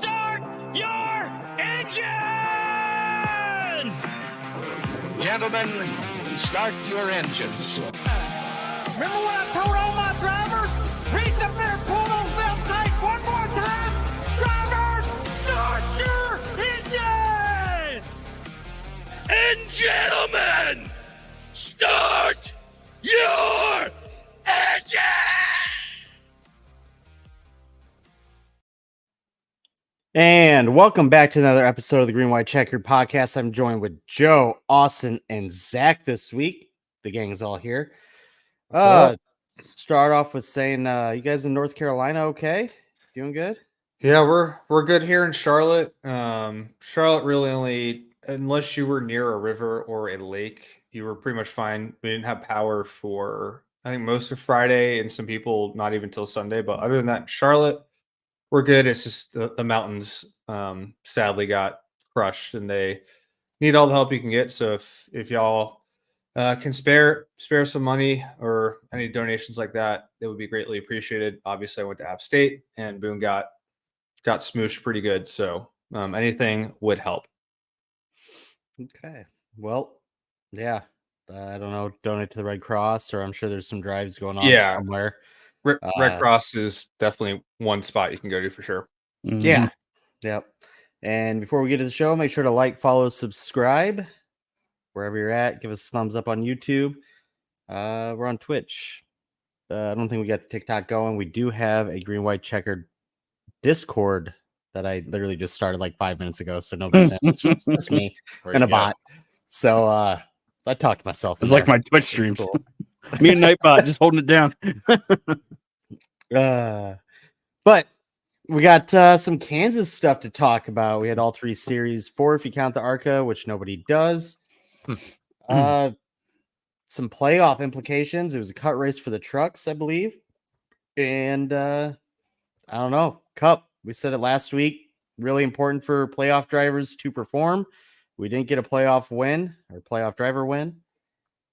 start your engines! Gentlemen, start your engines. Remember what I told all my drivers? Reach up there and pull those belts tight one more time. Drivers, start your engines! And gentlemen, start your engines! And welcome back to another episode of the Green White Checkered podcast. I'm joined with Joe, Austin, and Zach this week. The gang's all here. Start off with saying, you guys in North Carolina okay? Doing good? Yeah, we're good here in Charlotte. Charlotte really only, unless you were near a river or a lake, you were pretty much fine. We didn't have power for, I think, most of Friday, and some people not even till Sunday. But other than that, Charlotte, we're good. It's just the mountains sadly got crushed, and they need all the help you can get. So if y'all can spare some money or any donations like that, it would be greatly appreciated. Obviously, I went to App State, and Boone got smooshed pretty good. So anything would help. Okay. Well, yeah. I don't know. Donate to the Red Cross, or I'm sure there's some drives going on somewhere. Red Cross is definitely one spot you can go to for sure. Mm-hmm. Yeah. Yep. And before we get to the show, make sure to like, follow, subscribe wherever you're at. Give us a thumbs up on YouTube. We're on Twitch. I don't think we got the TikTok going. We do have a Green White Checkered Discord that I literally just started like 5 minutes ago. So nobody's in. It's just me and a bot. So I talked to myself. It's like my Twitch streams. Cool. Me and Nightbot just holding it down. But we got some Kansas stuff to talk about. We had all 3 series, 4 if you count the ARCA, which nobody does. Some playoff implications. It was a cut race for the trucks, I believe. And I don't know. Cup, we said it last week. Really important for playoff drivers to perform. We didn't get a playoff win or playoff driver win.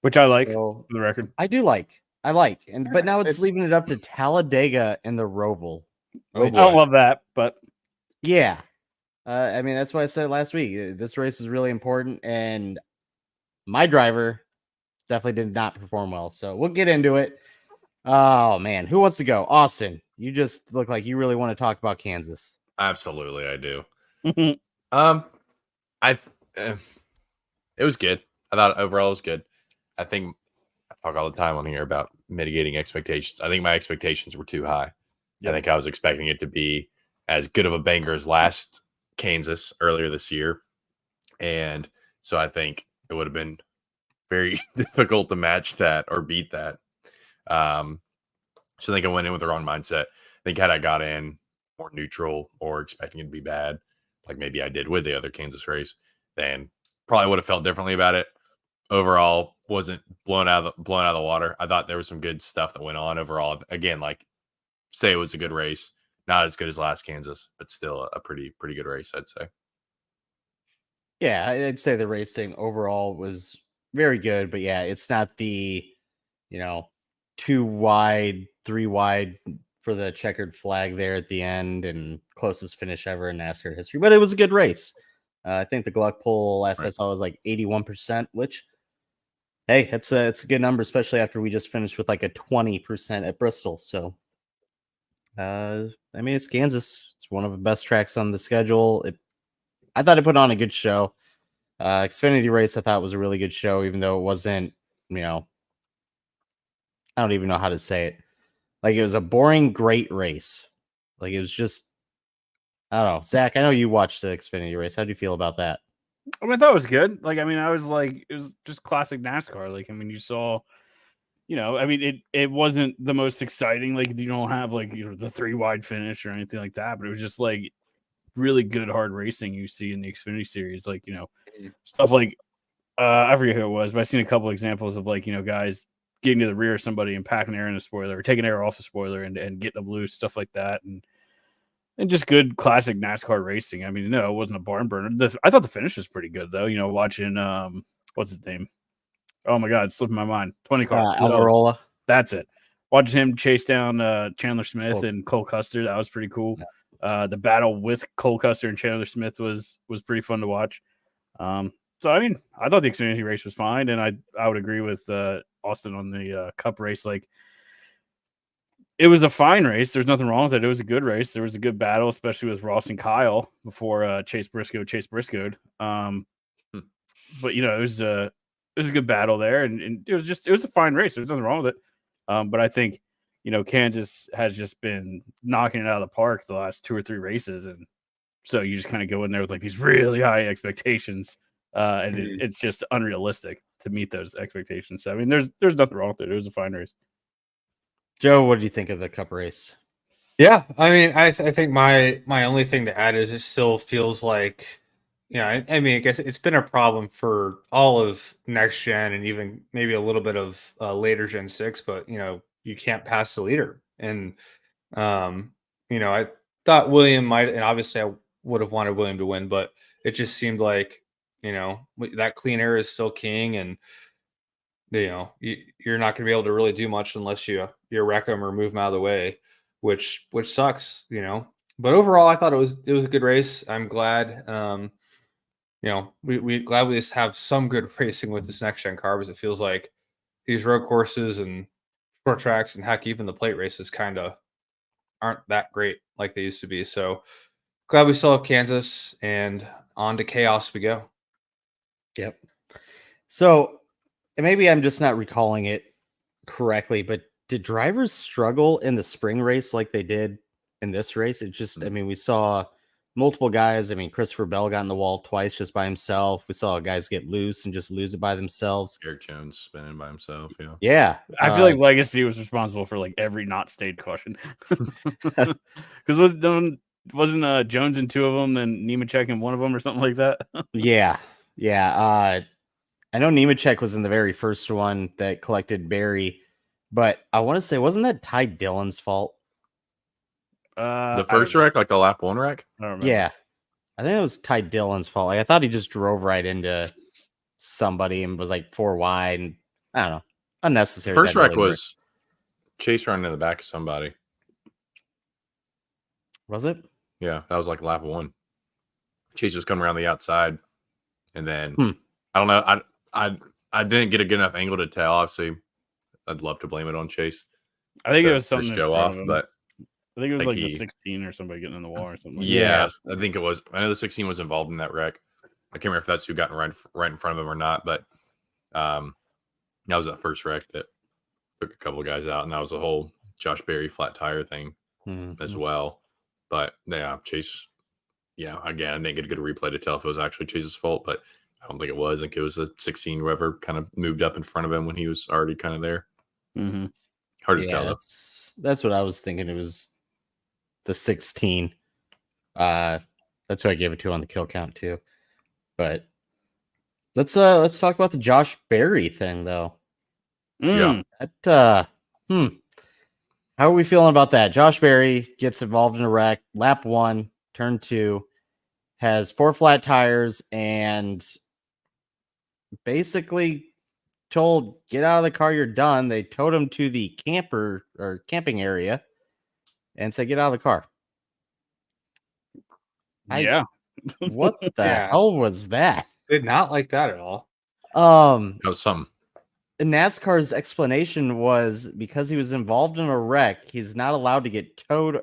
Which I like, for the record. I do like. But now it's leaving it up to Talladega and the Roval. I don't love that, but yeah. I mean, that's why I said last week. This race was really important, and my driver definitely did not perform well. So we'll get into it. Oh, man. Who wants to go? Austin, you just look like you really want to talk about Kansas. Absolutely, I do. It was good. I thought overall it was good. I think I talk all the time on here about mitigating expectations. I think my expectations were too high. Yep. I think I was expecting it to be as good of a banger as last Kansas earlier this year. And so I think it would have been very difficult to match that or beat that. So I think I went in with the wrong mindset. I think had I got in more neutral or expecting it to be bad, like maybe I did with the other Kansas race, then probably would have felt differently about it. Overall, wasn't blown out of the water. I thought there was some good stuff that went on overall. Again, like say it was a good race, not as good as last Kansas, but still a pretty good race, I'd say. Yeah, I'd say the racing overall was very good, but yeah, it's not the 2 wide, 3 wide for the checkered flag there at the end and closest finish ever in NASCAR history. But it was a good race. I think the Gluck poll last I saw was like 81%, which, hey, it's a good number, especially after we just finished with like a 20% at Bristol. So, I mean, it's Kansas. It's one of the best tracks on the schedule. I thought it put on a good show. Xfinity race I thought was a really good show, even though it wasn't, I don't even know how to say it. Like, it was a boring, great race. Like, it was just, I don't know. Zach, I know you watched the Xfinity race. How do you feel about that? I mean, I thought it was good. Like, I mean, I was like, it was just classic NASCAR. Like, I mean, you saw, I mean, it wasn't the most exciting. Like, you don't have like, the 3 wide finish or anything like that, but it was just like really good, hard racing you see in the Xfinity series. Like, stuff like, I forget who it was, but I've seen a couple examples of like, guys getting to the rear of somebody and packing air in the spoiler or taking air off the spoiler and getting them loose, stuff like that. And just good classic NASCAR racing. I mean, no, it wasn't a barn burner. I thought the finish was pretty good though. Watching what's his name? Oh my God, it's slipping my mind. 20 car. Almirola. That's it. Watching him chase down Chandler Smith and Cole Custer. That was pretty cool. The battle with Cole Custer and Chandler Smith was pretty fun to watch. So I mean, I thought the Xfinity race was fine, and I would agree with Austin on the Cup race. Like, it was a fine race. There's nothing wrong with it. It was a good race. There was a good battle, especially with Ross and Kyle before Chase Briscoe. But it was a good battle there, and it was a fine race. There's nothing wrong with it. But I think Kansas has just been knocking it out of the park the last 2 or 3 races, and so you just kind of go in there with like these really high expectations, and it's just unrealistic to meet those expectations. So I mean, there's nothing wrong with it. It was a fine race. Joe, what do you think of the Cup race? Yeah, I mean, I think my only thing to add is it still feels like, I mean, I guess it's been a problem for all of next gen and even maybe a little bit of later Gen 6, but you can't pass the leader. And I thought William might, and obviously I would have wanted William to win, but it just seemed like that clean air is still king, and you're not going to be able to really do much unless you wreck them or move them out of the way, which sucks. But overall, I thought it was a good race. I'm glad. We glad we just have some good racing with this next gen car, because it feels like these road courses and short tracks and heck, even the plate races kind of aren't that great like they used to be. So glad we still have Kansas, and on to chaos we go. Yep. So maybe I'm just not recalling it correctly, but did drivers struggle in the spring race like they did in this race? It just, I mean, we saw multiple guys. I mean, Christopher Bell got in the wall twice just by himself. We saw guys get loose and just lose it by themselves. Eric Jones spinning by himself. Yeah. Yeah. I feel like Legacy was responsible for like every not stayed caution. Because wasn't Jones in 2 of them, then Nemechek in 1 of them, or something like that? Yeah. I know Nemechek was in the very first one that collected Barry, but I want to say, wasn't that Ty Dillon's fault? The first wreck, like the lap 1 wreck? I don't remember. Yeah. I think it was Ty Dillon's fault. Like, I thought he just drove right into somebody and was like 4 wide, and I don't know. Unnecessary. First wreck was Chase running in the back of somebody. Was it? Yeah, that was like lap 1. Chase was coming around the outside, and then I don't know. I didn't get a good enough angle to tell. Obviously, I'd love to blame it on Chase. I think it was something in show front off, of him. but I think it was like the 16 or somebody getting in the wall or something. Like yeah, I think it was. I know the 16 was involved in that wreck. I can't remember if that's who got right in front of him or not, but that was that first wreck that took a couple of guys out, and that was the whole Josh Berry flat tire thing as well. But yeah, Chase. Yeah, again, I didn't get a good replay to tell if it was actually Chase's fault, but I don't think it was. I think it was the 16, whoever kind of moved up in front of him when he was already kind of there. Mm-hmm. Hard to tell, though. That's what I was thinking. It was the 16. That's who I gave it to on the kill count, too. But let's talk about the Josh Berry thing, though. Yeah. How are we feeling about that? Josh Berry gets involved in a wreck, lap 1, turn 2, has 4 flat tires, and basically told, get out of the car, you're done. They towed him to the camping area and said, get out of the car. What the hell was that? Did not like that at all. That was something. NASCAR's explanation was because he was involved in a wreck, he's not allowed to get towed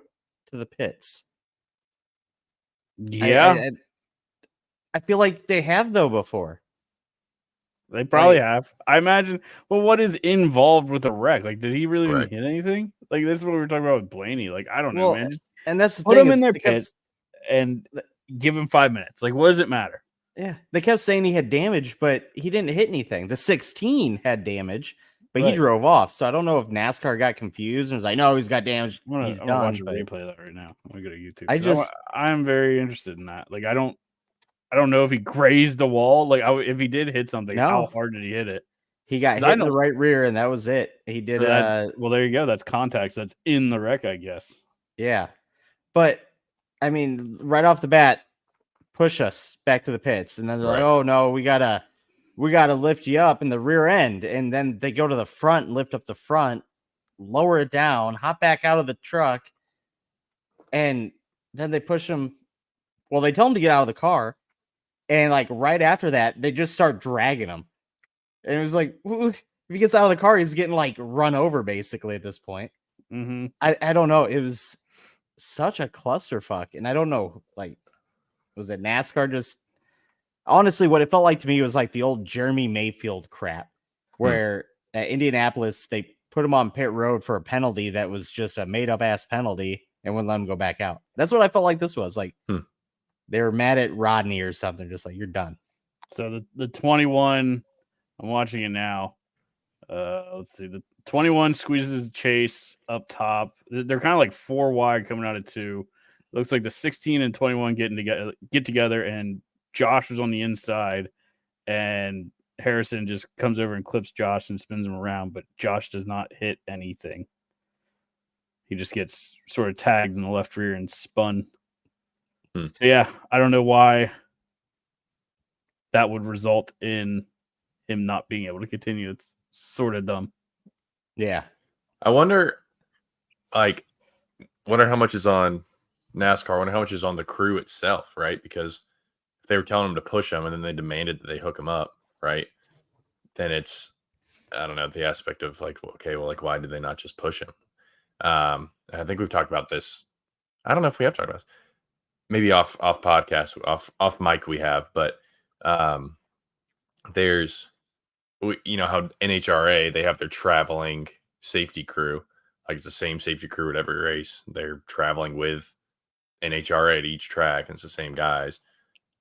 to the pits. Yeah. I feel like they have, though, before. They probably have. I imagine. Well, what is involved with the wreck? Like, did he really even hit anything? Like, this is what we were talking about with Blaney. Like, I don't know, man. Just and that's the put thing, him in their pit and give him 5 minutes. Like, what does it matter? Yeah, they kept saying he had damage, but he didn't hit anything. The 16 had damage, but he drove off. So I don't know if NASCAR got confused and was like, "No, he's got damage. He's done." I'm gonna watch a replay of that right now. I'm gonna go to YouTube. I'm very interested in that. Like, I don't know if he grazed the wall. Like, if he did hit something, how hard did he hit it? He got hit in the right rear, and that was it. He did. Well, there you go. That's context. That's in the wreck, I guess. Yeah, but I mean, right off the bat, push us back to the pits, and then they're like, "Oh no, we gotta lift you up in the rear end," and then they go to the front and lift up the front, lower it down, hop back out of the truck, and then they push him. Well, they tell him to get out of the car, and like right after that, they just start dragging him. And it was like, if he gets out of the car, he's getting like run over basically at this point. Mm-hmm. I don't know. It was such a clusterfuck, and I don't know. Like, was it NASCAR? Just honestly, what it felt like to me was like the old Jeremy Mayfield crap, where at Indianapolis they put him on pit road for a penalty that was just a made up ass penalty and wouldn't let him go back out. That's what I felt like this was. Like they were mad at Rodney or something, just like you're done. So the 21, I'm watching it now. Let's see. The 21 squeezes Chase up top. They're kind of like 4 wide coming out of 2. Looks like the 16 and 21 get together, and Josh was on the inside, and Harrison just comes over and clips Josh and spins him around, but Josh does not hit anything. He just gets sort of tagged in the left rear and spun. So yeah, I don't know why that would result in him not being able to continue. It's sort of dumb. Yeah. I wonder how much is on NASCAR. I wonder how much is on the crew itself, right? Because if they were telling him to push him and then they demanded that they hook him up, right? Then it's, I don't know, the aspect of like, okay, well, like, why did they not just push him? I think we've talked about this. I don't know if we have talked about this. Maybe off podcast, off mic we have, but there's, you know how NHRA, they have their traveling safety crew. Like it's the same safety crew at every race. They're traveling with NHRA at each track, and it's the same guys.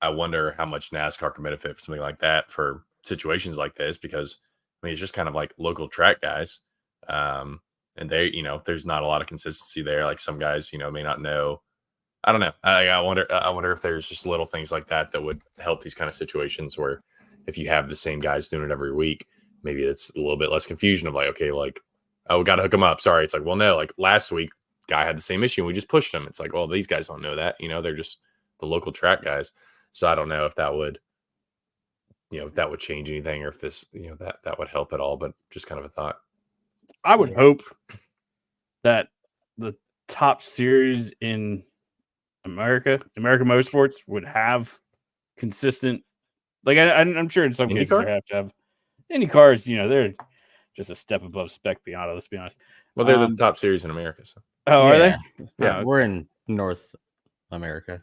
I wonder how much NASCAR can benefit from something like that for situations like this, because I mean, it's just kind of like local track guys. And they, you know, there's not a lot of consistency there. Like some guys, you know, may not know. I don't know. I wonder if there's just little things like that that would help these kind of situations where if you have the same guys doing it every week, maybe it's a little bit less confusion of like, okay, like, oh, we got to hook them up. Sorry. It's like, well, no, like last week guy had the same issue and we just pushed them. It's like, well, these guys don't know that, you know, they're just the local track guys. So I don't know if that would, you know, if that would change anything or if this, you know, that would help at all, but just kind of a thought. I would hope that the top series in American Motorsports would have consistent, like I'm sure in some cases they have to have Indy cars, you know, they're just a step above spec Piano, let's be honest. Well, they're the top series in America. So. Oh, are they? Yeah, we're in North America,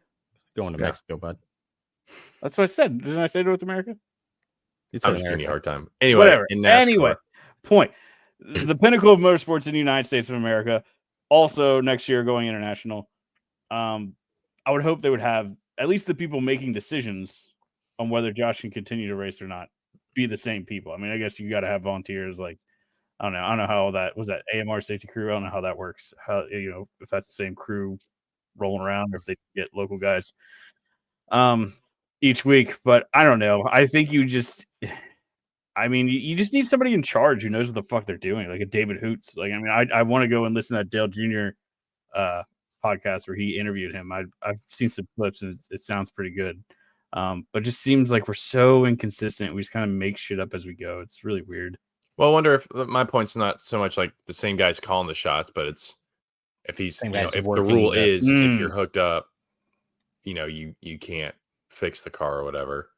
going to Mexico, bud. That's what I said. Didn't I say North America? I'm just giving you a hard time. Anyway, whatever. In NASCAR, anyway, point. The pinnacle of motorsports in the United States of America. Also, next year going international. I would hope they would have at least the people making decisions on whether Josh can continue to race or not be the same people. I mean, I guess you got to have volunteers. Like, I don't know how that was. That AMR safety crew. I don't know how that works. How, you know, if that's the same crew rolling around or if they get local guys each week. But I don't know. I think you just need somebody in charge who knows what the fuck they're doing, like a David Hoots. Like, I mean, I want to go and listen to that Dale Jr. Podcast where he interviewed him. I've seen some clips and it sounds pretty good. But it just seems like we're so inconsistent. We just kind of make shit up as we go. It's really weird. Well, I wonder if my point's not so much like the same guy's calling the shots, but it's if he's, you know, if the rule is if you're hooked up, you know, you can't fix the car or whatever,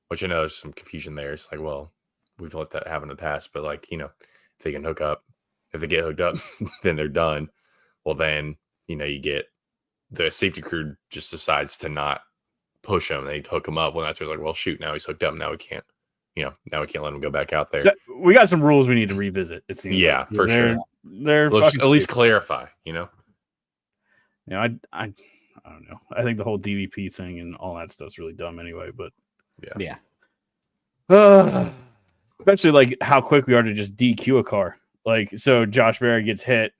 which I know there's some confusion there. It's like, well, we've let that happen in the past, but like, you know, if they get hooked up, then they're done. Well, then, you know, you get the safety crew just decides to not push him. They hook him up. Well, that's like, well, shoot, now he's hooked up. Now we can't, you know, let him go back out there. So we got some rules we need to revisit. It seems. Yeah, like. for sure. They're at least clarify, you know. You know, I don't know. I think the whole DVP thing and all that stuff's really dumb anyway. But yeah. Especially like how quick we are to just DQ a car. Like, so Josh Berry gets hit,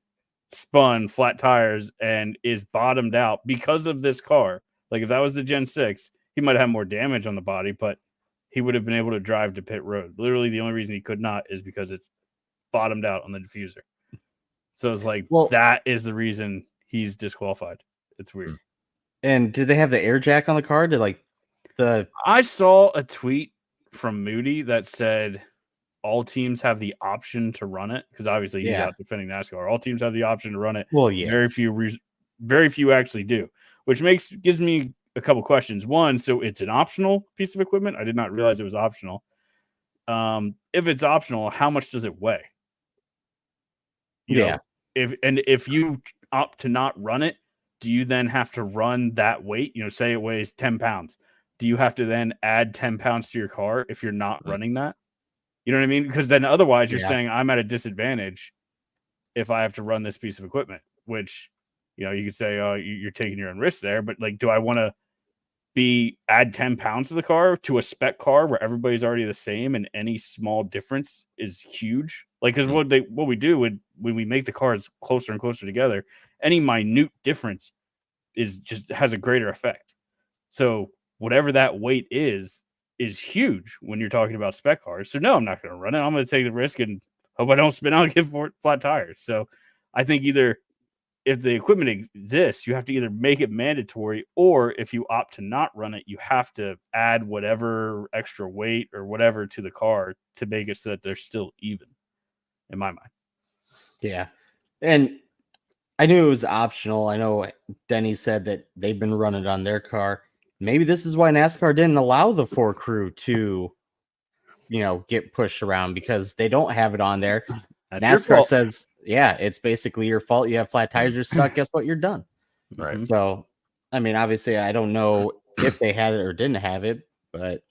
spun, flat tires, and is bottomed out because of this car. Like, if that was the Gen 6, he might have had more damage on the body, but he would have been able to drive to pit road. Literally, the only reason he could not is because it's bottomed out on the diffuser. So it's like, well, that is the reason he's disqualified. It's weird. And did they have the air jack on the car? I saw a tweet from Moody that said all teams have the option to run it, because obviously he's out defending NASCAR. All teams have the option to run it. Well, yeah. Very few actually do, which gives me a couple questions. One, so it's an optional piece of equipment. I did not realize it was optional. If it's optional, how much does it weigh? You know, if you opt to not run it, do you then have to run that weight? You know, say it weighs 10 pounds. Do you have to then add 10 pounds to your car if you're not running that? You know what I mean? Because then otherwise you're saying I'm at a disadvantage if I have to run this piece of equipment, which, you know, you could say, oh, you're taking your own risk there. But like, do I want to add 10 pounds to the car to a spec car where everybody's already the same and any small difference is huge? Like, because what we do when we make the cars closer and closer together, any minute difference has a greater effect. So whatever that weight is huge when you're talking about spec cars. So no, I'm not going to run it. I'm going to take the risk and hope I don't spin out and get flat tires. So I think either if the equipment exists, you have to either make it mandatory, or if you opt to not run it, you have to add whatever extra weight or whatever to the car to make it so that they're still even, in my mind. Yeah. And I knew it was optional. I know Denny said that they've been running it on their car. Maybe this is why NASCAR didn't allow the 4 crew to, you know, get pushed around, because they don't have it on there. NASCAR says, yeah, it's basically your fault. You have flat tires, you're stuck. Guess what? You're done. Right. So, I mean, obviously, I don't know if they had it or didn't have it, but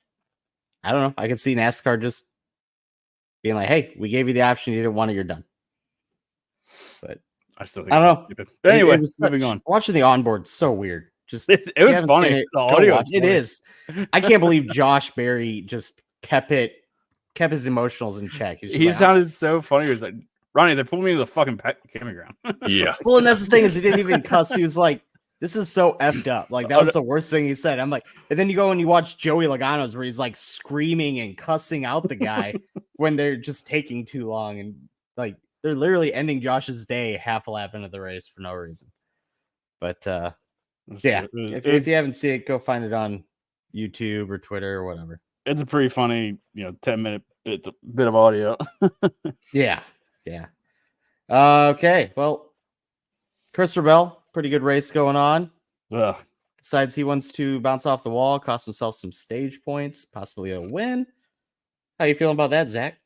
I don't know. I could see NASCAR just being like, hey, we gave you the option. You didn't want it. You're done. But I still think I don't know. But anyway, moving on. Watching the onboard, so weird. Just it was funny. The audio, it is. I can't believe Josh Berry just kept his emotionals in check. He sounded so funny. He was like, Ronnie, they're pulling me to the fucking campground. Yeah. Well, and that's the thing, is he didn't even cuss. He was like, this is so effed up. Like, that was the worst thing he said. I'm like, and then you go and you watch Joey Logano's where he's like screaming and cussing out the guy when they're just taking too long. And like, they're literally ending Josh's day half a lap into the race for no reason. But yeah, if you haven't seen it, go find it on YouTube or Twitter or whatever. It's a pretty funny, 10-minute bit of audio. Yeah. Okay, well, Christopher Bell, pretty good race going on. Ugh. Decides he wants to bounce off the wall, cost himself some stage points, possibly a win. How you feeling about that, Zach?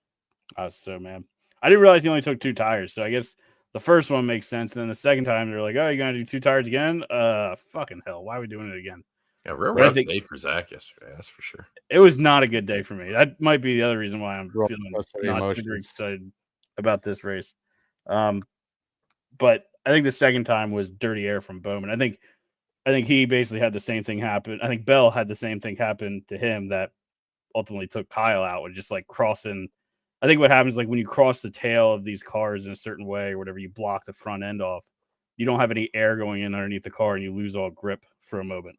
I was so mad. I didn't realize he only took 2 tires, so I guess the first one makes sense. And then the second time, they're like, oh, you're going to do 2 tires again? Fucking hell. Why are we doing it again? Yeah, real rough day for Zach yesterday, that's for sure. It was not a good day for me. That might be the other reason why I'm feeling not super excited about this race. But I think the second time was dirty air from Bowman. I think he basically had the same thing happen. I think Bell had the same thing happen to him that ultimately took Kyle out, with just like crossing. I think what happens, like when you cross the tail of these cars in a certain way or whatever, you block the front end off. You don't have any air going in underneath the car, and you lose all grip for a moment.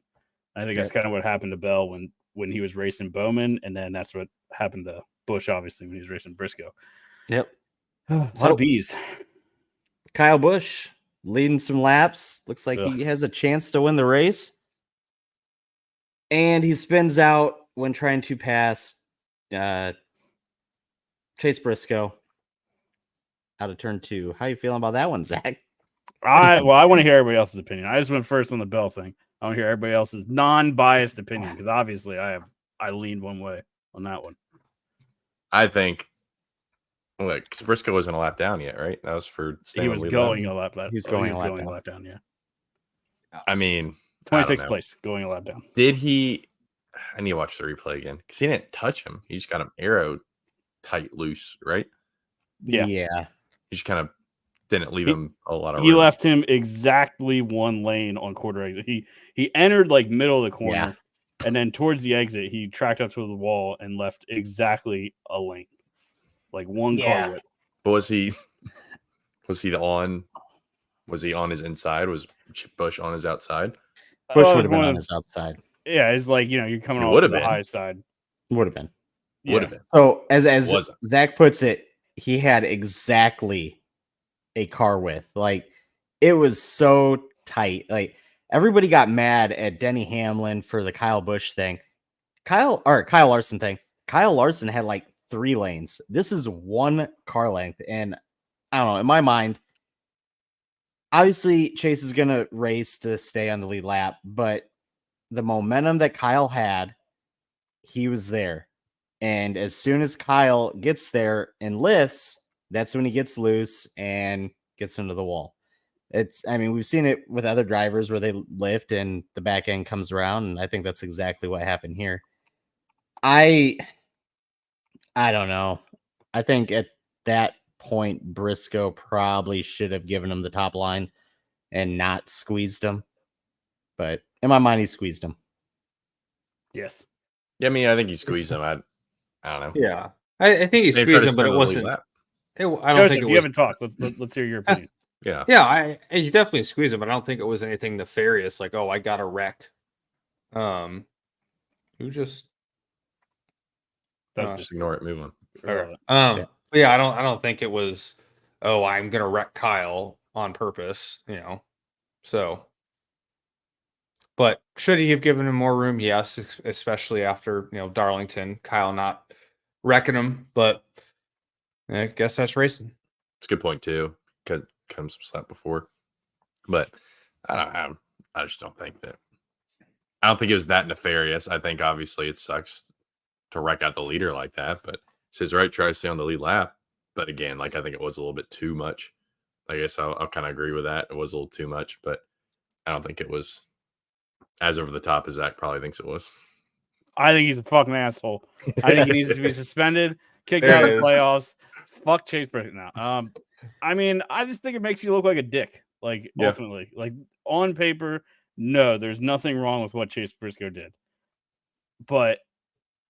I think that's kind of what happened to Bell when he was racing Bowman, and then that's what happened to Busch, obviously, when he was racing Briscoe. Yep. A lot of bees. Kyle Busch leading some laps. Looks like he has a chance to win the race. And he spins out when trying to pass Chase Briscoe out of turn 2. How you feeling about that one, Zach? I want to hear everybody else's opinion. I just went first on the Bell thing. I want to hear everybody else's non-biased opinion, because obviously I leaned one way on that one. I think, look, Briscoe wasn't a lap down yet, right? That was for he was going a lap down. He was going a lap down. Yeah. I mean, 26th place, going a lap down. Did he? I need to watch the replay again, because he didn't touch him. He just got him arrow tight loose, right? Yeah. He just kind of didn't leave him a lot of room. He left him exactly one lane on quarter exit. He entered like middle of the corner, and then towards the exit, he tracked up to the wall and left exactly a lane, like one car width. But was he on his inside? Was Busch on his outside? Busch would have been on his outside. Yeah, it's like, you're coming off the high side. Would have been. Would have been. So as Zach puts it, he had exactly a car width. Like, it was so tight. Like, everybody got mad at Denny Hamlin for the Kyle Busch thing. Kyle Larson thing. Kyle Larson had like 3 lanes. This is one car length. And I don't know, in my mind, obviously Chase is going to race to stay on the lead lap, but the momentum that Kyle had, he was there. And as soon as Kyle gets there and lifts, that's when he gets loose and gets into the wall. We've seen it with other drivers where they lift and the back end comes around, and I think that's exactly what happened here. I don't know. I think at that point, Briscoe probably should have given him the top line and not squeezed him. But in my mind, he squeezed him. Yes. Yeah, I mean, I think he squeezed him. I don't know. Yeah, I think he They tried squeezed to him, but spin it the lead wasn't. lap. I don't Joseph, think it you was. haven't talked. Let's hear your opinion. Yeah. Yeah, you definitely squeezed him, but I don't think it was anything nefarious. Like, oh, I got a wreck. Who just? Just ignore it. Move on. Okay. Yeah. But yeah, I don't think it was. Oh, I'm gonna wreck Kyle on purpose. So. But should he have given him more room? Yes, especially after Darlington, Kyle not wrecking him. But I guess that's racing. It's a good point too. Could come some slap before, but I just don't think that. I don't think it was that nefarious. I think obviously it sucks to wreck out the leader like that, but it's his right. Try to stay on the lead lap. But again, I think it was a little bit too much. I guess I'll kind of agree with that. It was a little too much, but I don't think it was as over the top as Zach probably thinks it was. I think he's a fucking asshole. I think he needs to be suspended, kicked out of the playoffs. Fuck Chase Briscoe now. I just think it makes you look like a dick. Ultimately, on paper, no, there's nothing wrong with what Chase Briscoe did. But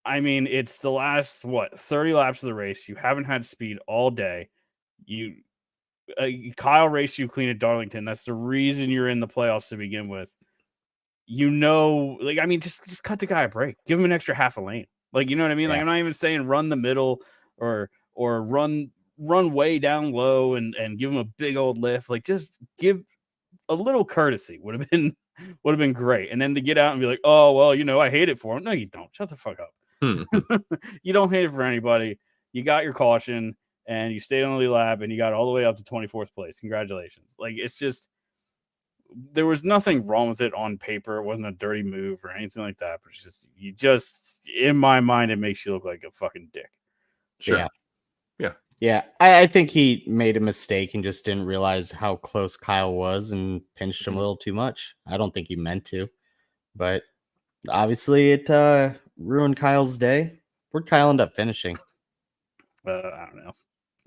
it's the last 30 laps of the race. You haven't had speed all day. Kyle raced you clean at Darlington. That's the reason you're in the playoffs to begin with. Just cut the guy a break. Give him an extra half a lane. You know what I mean? Yeah. I'm not even saying run the middle or run way down low and give him a big old lift. Just give a little courtesy would have been great. And then to get out and be like, oh well, I hate it for him. No, you don't. Shut the fuck up. You don't hate it for anybody. You got your caution and you stayed on the lead lap and you got all the way up to 24th place. Congratulations. It's just. There was nothing wrong with it on paper. It wasn't a dirty move or anything like that. But it's just in my mind, it makes you look like a fucking dick. Sure. Yeah. I think he made a mistake and just didn't realize how close Kyle was and pinched him a little too much. I don't think he meant to, but obviously it ruined Kyle's day. Where'd Kyle end up finishing? I don't know.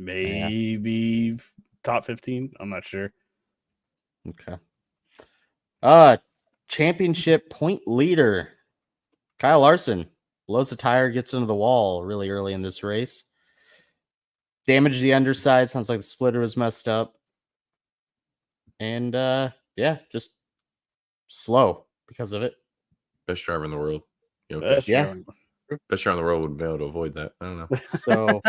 Maybe top 15. I'm not sure. Okay. Championship point leader Kyle Larson blows a tire, gets into the wall really early in this race. Damaged the underside. Sounds like the splitter was messed up. And just slow because of it. Best driver in the world. Best Yeah. driver. Best driver in the world would be able to avoid that. I don't know. So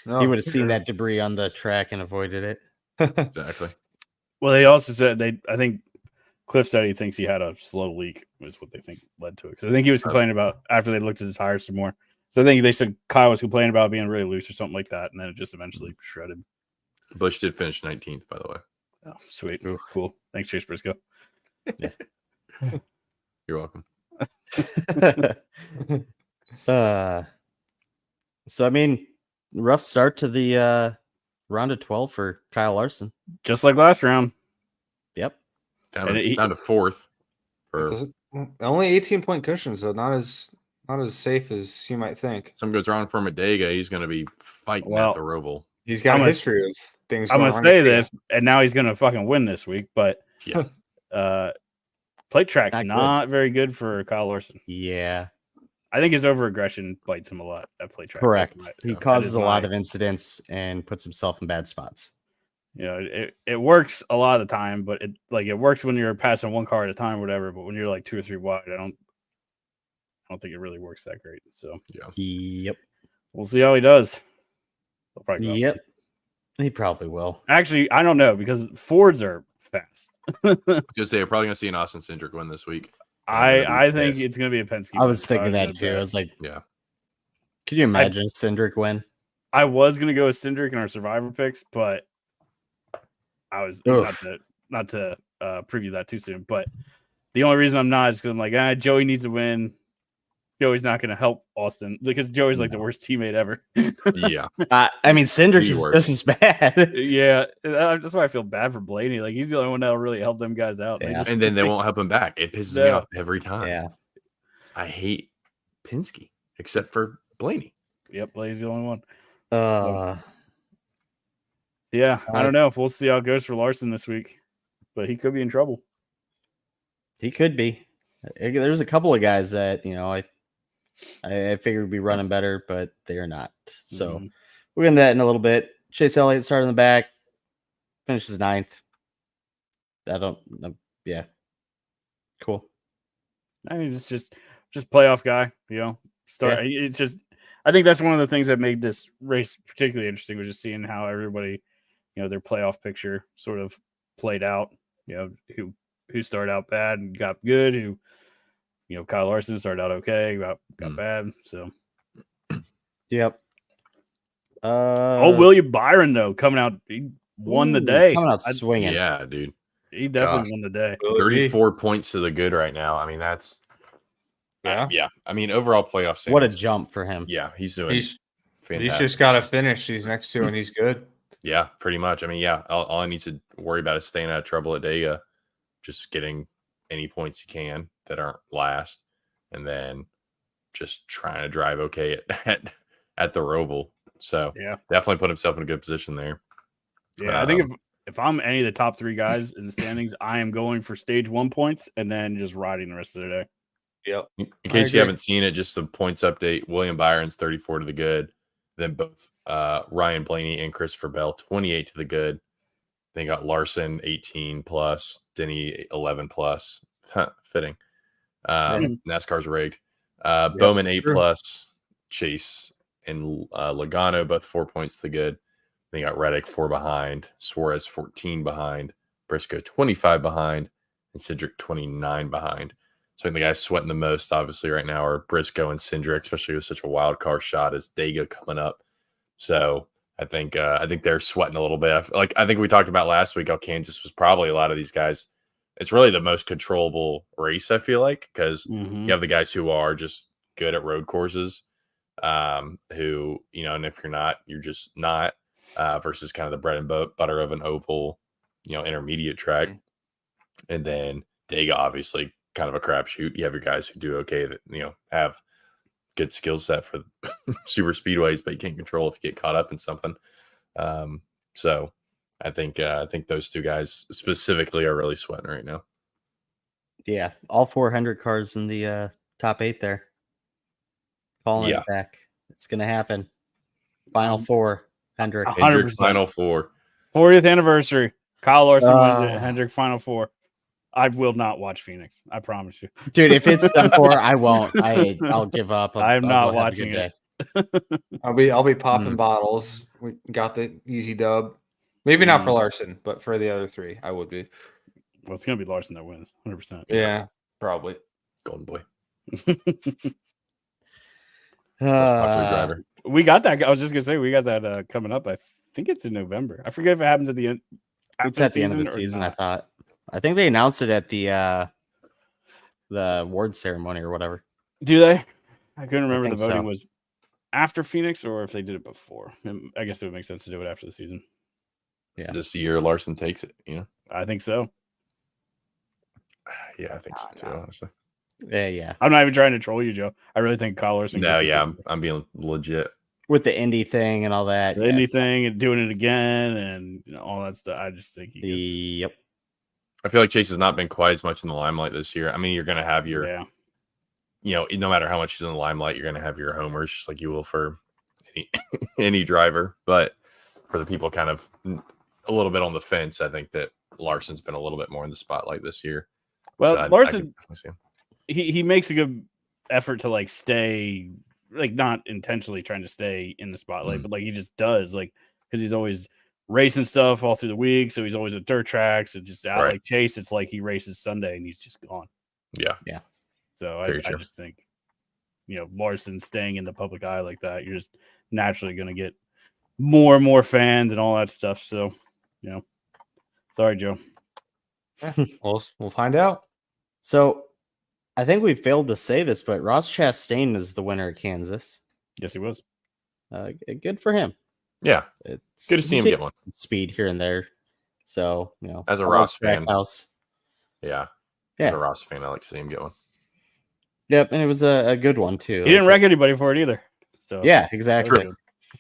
No, he would have seen that debris on the track and avoided it. Exactly. Well, they also said I think Cliff said he thinks he had a slow leak, is what they think led to it. Because I think he was complaining about after they looked at the tires some more. So I think they said Kyle was complaining about being really loose or something like that, and then it just eventually shredded. Bush did finish 19th, by the way. Oh, sweet. Ooh, cool. Thanks, Chase Briscoe. You're welcome. So rough start to the round of 12 for Kyle Larson. Just like last round. Yep. Down And to fourth. Only 18-point cushion, so not as safe as you might think. Something goes wrong for Medega, he's going to be fighting at the Roval. He's got a history of things. I'm going to say this, and now he's going to fucking win this week, but plate track's not very good for Kyle Larson. Yeah. I think his over-aggression bites him a lot at plate track. Correct. He causes a lot of incidents and puts himself in bad spots. It works a lot of the time, but it works when you're passing one car at a time or whatever. But when you're 2 or 3 wide, I don't think it really works that great. So Yep. We'll see how he does. Yep. He probably will. Actually, I don't know because Fords are fast. Because they're probably going to see an Austin Cindric win this week. I think it's going to be a Penske. I was thinking that too. I was like, yeah. Could you imagine Cindric win? I was going to go with Cindric in our Survivor picks, but I was Oof. not to preview that too soon, but the only reason I'm not is because I'm like, Joey needs to win. Joey's not going to help Austin because Joey's like the worst teammate ever. Yeah. I mean, Cindric The is worst. just as bad. Yeah, that's why I feel bad for Blaney. Like he's the only one that'll really help them guys out. Yeah. And then they won't help him back. It pisses me No. off every time. Yeah. I hate Penske, except for Blaney. Yep, Blaney's the only one. Yeah, I don't know. We'll see how it goes for Larson this week, but he could be in trouble. He could be. There's a couple of guys that I figured would be running better, but they are not. So we'll get into that in a little bit. Chase Elliott started in the back, finishes 9th. Yeah, cool. I mean, it's just playoff guy. Start. Yeah. It's just. I think that's one of the things that made this race particularly interesting was just seeing how everybody, their playoff picture sort of played out. Who started out bad and got good. Who, Kyle Larson started out okay, got bad. So, yep. William Byron though coming out, he won the day. Coming out swinging. Yeah, dude. He definitely won the day. 34 points to the good right now. I mean, that's yeah. I mean, overall playoff standings. What a jump for him. Yeah, he's doing fantastic. He's just got to finish these next two, and he's good. Yeah, pretty much. I mean, yeah, all I need to worry about is staying out of trouble at Dega, just getting any points you can that aren't last, and then just trying to drive okay at the Roval. So yeah, definitely put himself in a good position there. Yeah, I think if I'm any of the top 3 guys in the standings, I am going for stage 1 points and then just riding the rest of the day. Yep. In case you haven't seen it, just a points update. William Byron's 34 to the good. Then both Ryan Blaney and Christopher Bell 28 to the good. Then you got Larson 18 plus, Denny 11 plus. Fitting. NASCAR's rigged. Bowman 8 plus, Chase and Logano both 4 points to the good. Then you got Reddick 4 behind, Suarez 14 behind, Briscoe 25 behind, and Cindric 29 behind. So I think the guys sweating the most, obviously, right now are Briscoe and Cindric, especially with such a wild card shot as Dega coming up. So I think they're sweating a little bit. I think we talked about last week how Kansas was probably a lot of these guys. It's really the most controllable race, I feel like, because you have the guys who are just good at road courses, who, and if you're not, you're just not, versus kind of the bread and butter of an oval, intermediate track. And then Dega, obviously, kind of a crapshoot. You have your guys who do okay that, have good skill set for super speedways, but you can't control if you get caught up in something. So I think those 2 guys specifically are really sweating right now. Yeah, all 400 cars in the top 8 there. Colin and Zach. It's gonna happen. Final 4. Hendrick. 100%. Final 4. 40th anniversary. Kyle Larson wins it. Hendrick Final 4. I will not watch Phoenix. I promise you, dude. If it's done for, I won't. I'll give up. I'm not watching it. I'll be popping bottles. We got the easy dub. Maybe not for Larson, but for the other 3, I would be. Well, it's gonna be Larson that wins, 100%. Yeah, probably. Golden boy. Popular driver. We got that. I was just gonna say we got that coming up. I think it's in November. I forget if it happens at the end. It's at the end of the season. I think they announced it at the award ceremony or whatever. Do they? I couldn't remember the voting was after Phoenix or if they did it before. I guess it would make sense to do it after the season. Yeah, this the year Larson takes it. I think so. Yeah, I think so too. Honestly. Yeah. I'm not even trying to troll you, Joe. I really think Kyle Larson. No, yeah, I'm being legit with the Indy thing and all that. The Indy thing and doing it again and all that stuff. I just think Yep. I feel like Chase has not been quite as much in the limelight this year. I mean, you're going to have your, no matter how much he's in the limelight, you're going to have your homers, just like you will for any driver. But for the people kind of a little bit on the fence, I think that Larson's been a little bit more in the spotlight this year. Well, so Larson, he makes a good effort to stay, not intentionally trying to stay in the spotlight, but he just does, because he's always racing stuff all through the week, so he's always at dirt tracks and just out. Like Chase, it's like he races Sunday and he's just gone. Yeah. So I just think, Larson staying in the public eye like that, you're just naturally going to get more and more fans and all that stuff. So, Sorry, Joe. We'll find out. So I think we failed to say this, but Ross Chastain is the winner at Kansas. Yes, he was. Good for him. Yeah, It's good to see him get one. Speed here and there. So, As a I Ross like fan. Trackhouse. Yeah. Yeah. As a Ross fan, I like to see him get one. Yep, and it was a good one too. He didn't wreck anybody for it either. So Yeah, exactly.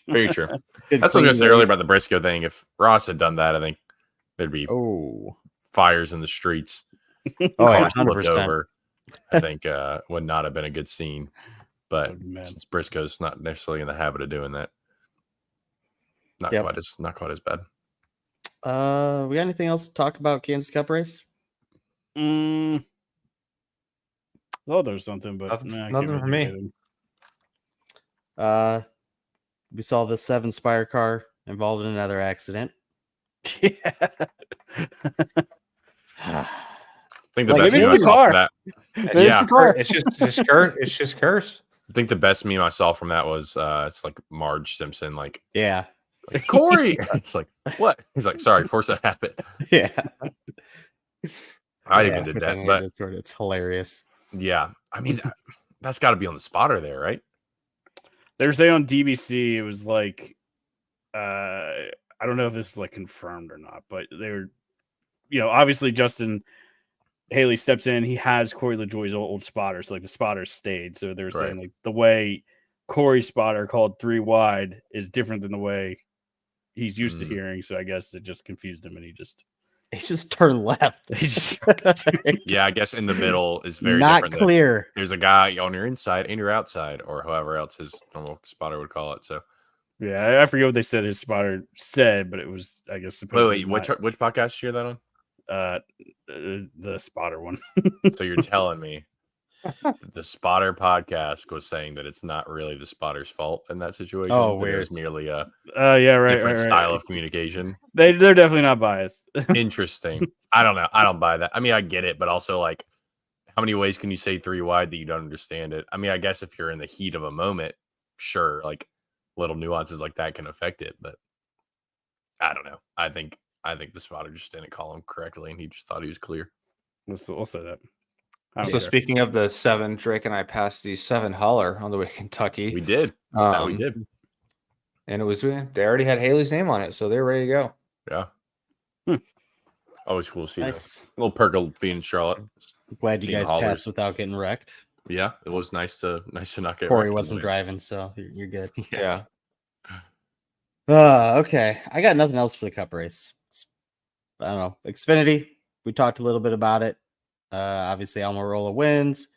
Very true. Good That's what I was going to say clean earlier race. about the Briscoe thing. If Ross had done that, I think there'd be Oh, fires in the streets. yeah, Cars flipped 100%. over. I think would not have been a good scene. But Oh, man. since Briscoe's not necessarily in the habit of doing that, not Yep. quite as bad. We got anything else to talk about Kansas Cup race? Oh, there's something, but Nothing- nah, I nothing can't for really me. think of We saw the 7 Spire car involved in another accident. it. I think the Like, best maybe meme I it's the saw car. from that. It's Yeah. just the car. It's just cursed. It's just cursed. I think the best meme I saw from that was it's like Marge Simpson, like Yeah, Corey. It's like, what? He's like, sorry, force a habit. yeah. I Yeah, even did with that, the but Discord, it's hilarious. yeah, I mean, that's got to be on the spotter there, right? They were saying on DBC, it was like, I don't know if this is like confirmed or not, but they were, obviously Justin Haley steps in. He has Corey LaJoie's old spotter, so like the spotter stayed. So they were saying like the way Corey's spotter called 3 wide is different than the way he's used to hearing. So I guess it just confused him, and he just turned left. Yeah, I guess in the middle is very Not different. clear. There's a guy on your inside and your outside, or however else his normal spotter would call it. So, yeah, I forget what they said his spotter said, but it was, I guess, supposed which podcast did you hear that on? the spotter one. So you're telling me the spotter podcast was saying that it's not really the spotter's fault in that situation. Oh, that it was weird. merely a Yeah, right, different right, style right. of communication. They're definitely not biased. Interesting. I don't know. I don't buy that. I mean, I get it, but also like, how many ways can you say 3 wide that you don't understand it? I mean, I guess if you're in the heat of a moment, sure, like little nuances like that can affect it, but I don't know. I think the spotter just didn't call him correctly, and he just thought he was clear. We'll say that. So speaking of the 7, Drake and I passed the 7 holler on the way to Kentucky. We did. We did. And it was they already had Haley's name on it, so they're ready to go. Yeah. Always cool to see that. Nice. A little perk of being in Charlotte. Glad you Seeing guys haulers. passed without getting wrecked. Yeah, it was nice to not get Corey wrecked wasn't on the way. driving, so you're good. Yeah. Okay. I got nothing else for the Cup race. I don't know. Xfinity, we talked a little bit about it. Obviously, Almirola wins.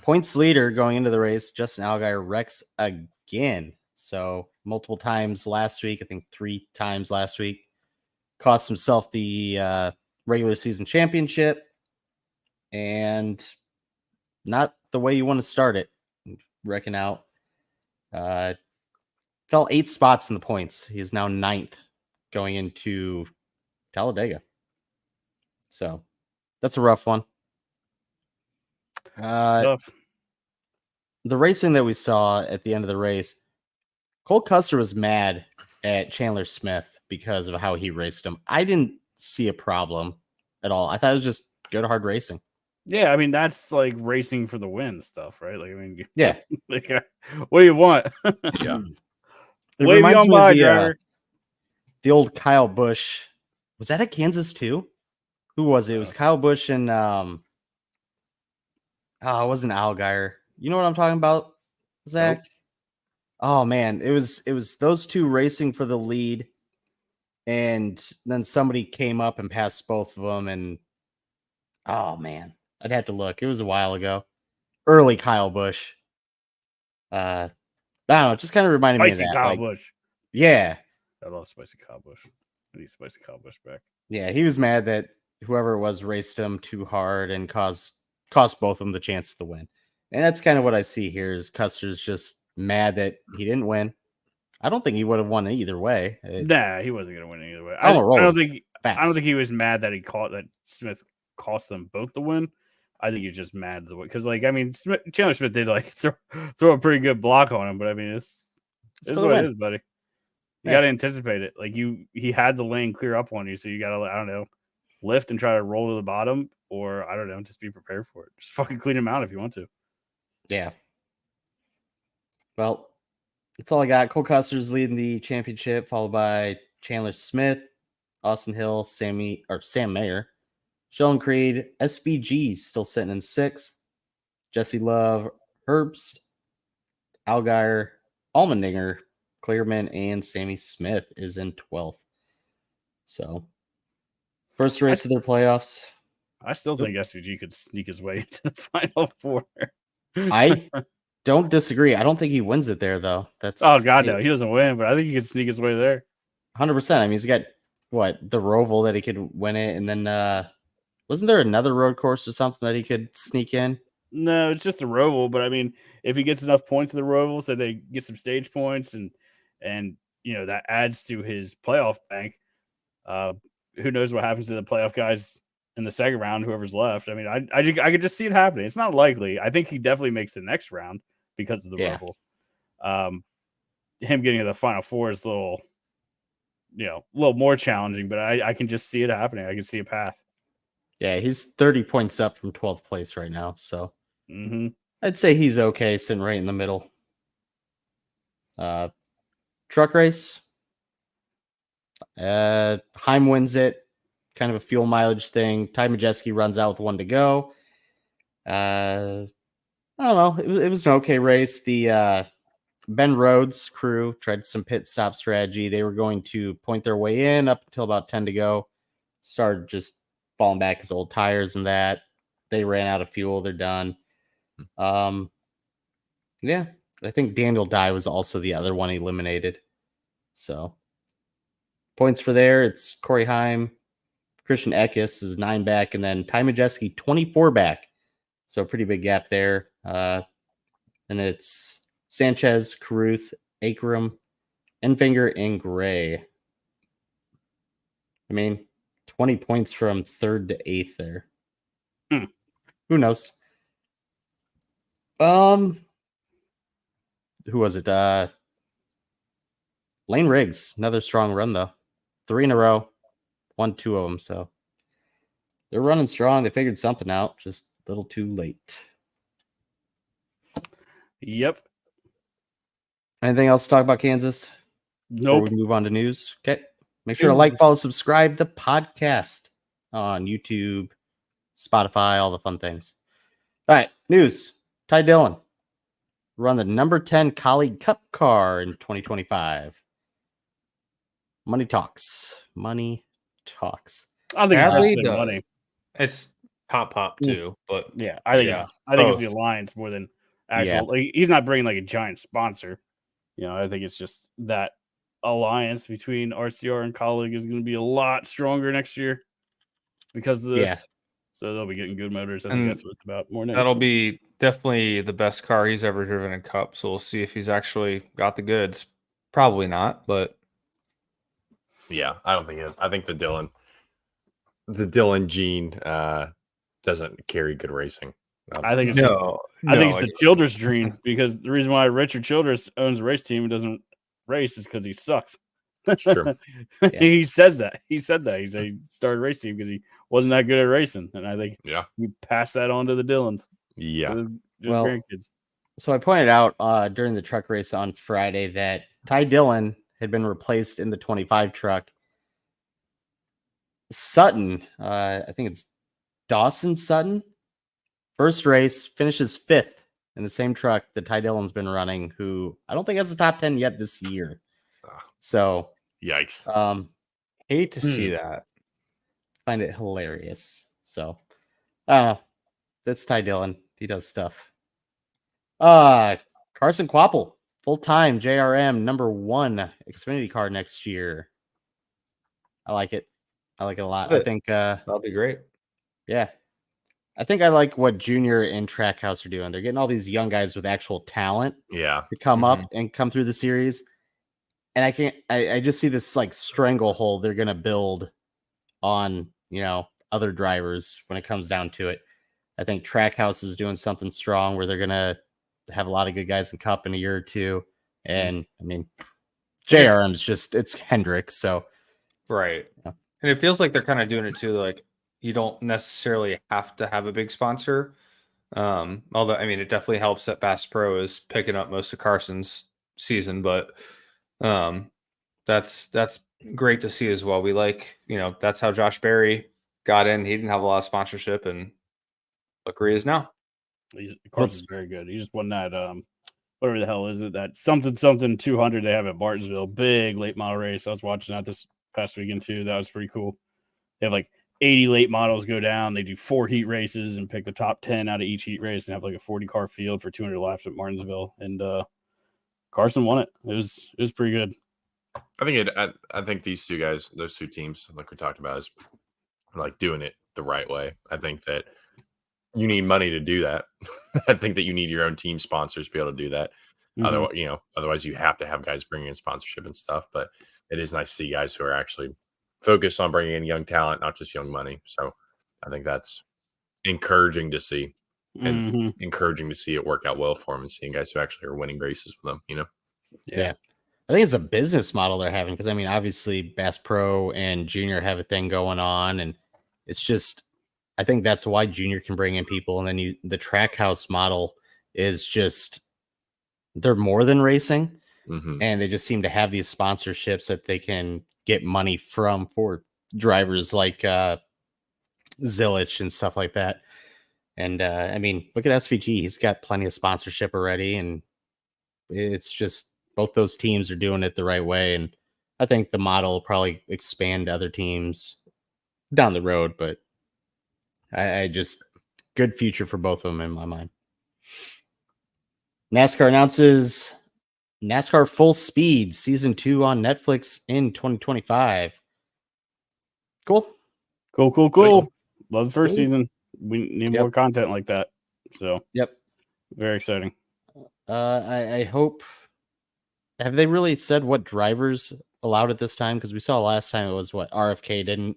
Points leader going into the race, Justin Allgaier wrecks again. So multiple times last week, I think 3 times last week. Cost himself the regular season championship. And not the way you want to start it. Wrecking out. Fell 8 spots in the points. He is now 9th going into Talladega. So that's a rough one. Tough. The racing that we saw at the end of the race, Cole Custer was mad at Chandler Smith because of how he raced him. I didn't see a problem at all. I thought it was just good, hard racing. Yeah, I mean that's like racing for the win stuff, right? Like, I mean, Yeah. like, what do you want? Yeah. It Wave reminds on me of by, driver. the old Kyle Busch. Was that at Kansas too? Who was it? It was Kyle Busch and it wasn't Allgaier. You know what I'm talking about, Zach? Nope. Oh man, it was those two racing for the lead, and then somebody came up and passed both of them, and oh man, I'd have to look. It was a while ago. Early Kyle Busch. I don't know, it just kind of reminded me of Spicy that. Kyle like, Busch. yeah. I love spicy Kyle Busch. I need spicy Kyle Busch back. Yeah, he was mad that whoever it was raced him too hard and cost both of them the chance to win. And that's kind of what I see here is Custer's just mad that he didn't win. I don't think he would have won either way. Nah, he wasn't gonna win either way. I'm I a roller. don't think Facts. he was mad that that Smith cost them both the win. I think he's just mad because, like, I mean, Chandler Smith did like throw a pretty good block on him, but I mean, it's for the what win. it is, buddy. You Yeah. got to anticipate it. Like he had the lane clear up on you, so you got to, I don't know, lift and try to roll to the bottom, or I don't know, just be prepared for it. Just fucking clean them out if you want to. Yeah. Well, that's all I got. Cole Custer's leading the championship, followed by Chandler Smith, Austin Hill, Sam Mayer, Sheldon Creed, SVG still sitting in 6th, Jesse Love, Herbst, Allgaier, Allmendinger, Clearman, and Sammy Smith is in 12th. So, first race of their playoffs. I still think SVG could sneak his way into the Final Four. I don't disagree. I don't think he wins it there, though. That's Oh, God, no. He doesn't win, but I think he could sneak his way there. 100%. I mean, he's got, the Roval that he could win it, and then wasn't there another road course or something that he could sneak in? No, it's just a Roval, but I mean, if he gets enough points in the Roval, so they get some stage points, and that adds to his playoff bank. Who knows what happens to the playoff guys in the second round? Whoever's left. I mean, I could just see it happening. It's not likely. I think he definitely makes the next round because of the Roval. Him getting to the Final Four is a little more challenging, but I can just see it happening. I can see a path. Yeah, he's 30 points up from 12th place right now, so I'd say he's okay, sitting right in the middle. Truck race. Heim wins it. Kind of a fuel mileage thing. Ty Majeski runs out with 1 to go. I don't know. It was an okay race. The Ben Rhodes crew tried some pit stop strategy. They were going to point their way in up until about 10 to go. Started just falling back his old tires and that. They ran out of fuel. They're done. Yeah. I think Daniel Dye was also the other one eliminated. So points for there. It's Corey Heim. Christian Eckes is 9 back, and then Ty Majeski 24 back. So pretty big gap there. And it's Sanchez, Caruth, Akram, Enfinger, and Gray. I mean, 20 points from 3rd to 8th there. Who knows? Who was it? Lane Riggs, another strong run though. 3 in a row, won 2 of them. So they're running strong. They figured something out, just a little too late. Yep. Anything else to talk about Kansas? Nope. Before we move on to news. Okay. Make sure to like, follow, subscribe the podcast on YouTube, Spotify, all the fun things. All right. News. Ty Dillon run the number 10 Colleague Cup car in 2025. Money talks. Money talks. I think it's just the money. It's pop too, but yeah, I think it's the alliance more than actual. Yeah. Like, he's not bringing like a giant sponsor. I think it's just that alliance between RCR and Colleague is going to be a lot stronger next year because of this. Yeah. So they'll be getting good motors. I think that's what it's about more. That'll be definitely the best car he's ever driven in Cup. So we'll see if he's actually got the goods. Probably not, but yeah, I don't think it is. I think the Dillon gene doesn't carry good racing. I think it's it's the Childress gene, because the reason why Richard Childress owns a race team and doesn't race is because he sucks. That's true. He says that. He said that. He said he started a race team because he wasn't that good at racing. And I think we passed that on to the Dillons. Yeah. Grandkids. So I pointed out during the truck race on Friday that Ty Dillon had been replaced in the 25 truck. Sutton, I think it's Dawson Sutton, first race, finishes 5th in the same truck that Ty Dillon's been running, who I don't think has a top 10 yet this year. So, yikes. Hate to see that. Find it hilarious. So, I don't know. That's Ty Dillon. He does stuff. Carson Quapple, full-time JRM number 1 Xfinity car next year. I like it. I like it a lot. I think that'll be great. Yeah. I think I like what Junior and Trackhouse are doing. They're getting all these young guys with actual talent to come up and come through the series. And I just see this like stranglehold they're going to build on, other drivers when it comes down to it. I think Trackhouse is doing something strong where they're going to have a lot of good guys in Cup in a year or two. And I mean, JRM's it's Hendrick. So, right. And it feels like they're kind of doing it too. Like you don't necessarily have to have a big sponsor. Although I mean, it definitely helps that Bass Pro is picking up most of Carson's season, but that's great to see as well. We like, that's how Josh Berry got in. He didn't have a lot of sponsorship, and look where he is now. Carson's very good. He just won that whatever the hell is it, that something 200 they have at Martinsville, big late model race. I was watching that this past weekend too. That was pretty cool. They have like 80 late models go down. They do 4 heat races and pick the top 10 out of each heat race and have like a 40 car field for 200 laps at Martinsville. And Carson won it. It was pretty good. I think these two guys, those two teams, like we talked about, is like doing it the right way. I think that you need money to do that. I think that you need your own team sponsors to be able to do that. Mm-hmm. Otherwise you have to have guys bringing in sponsorship and stuff. But it is nice to see guys who are actually focused on bringing in young talent, not just young money. So I think that's encouraging to see, and encouraging to see it work out well for them, and seeing guys who actually are winning races with them. Yeah. I think it's a business model they're having, because I mean, obviously Bass Pro and Junior have a thing going on, and it's just, I think that's why Junior can bring in people, and then the Trackhouse model is just, they're more than racing, and they just seem to have these sponsorships that they can get money from for drivers like Zilich and stuff like that. And I mean, look at SVG; he's got plenty of sponsorship already, and it's just both those teams are doing it the right way. And I think the model will probably expand to other teams down the road, but I just, good future for both of them in my mind. NASCAR announces NASCAR Full Speed Season 2 on Netflix in 2025. Cool. Love the first season. We need more content like that. So, very exciting. I hope. Have they really said what drivers allowed it this time? Because we saw last time it was what RFK didn't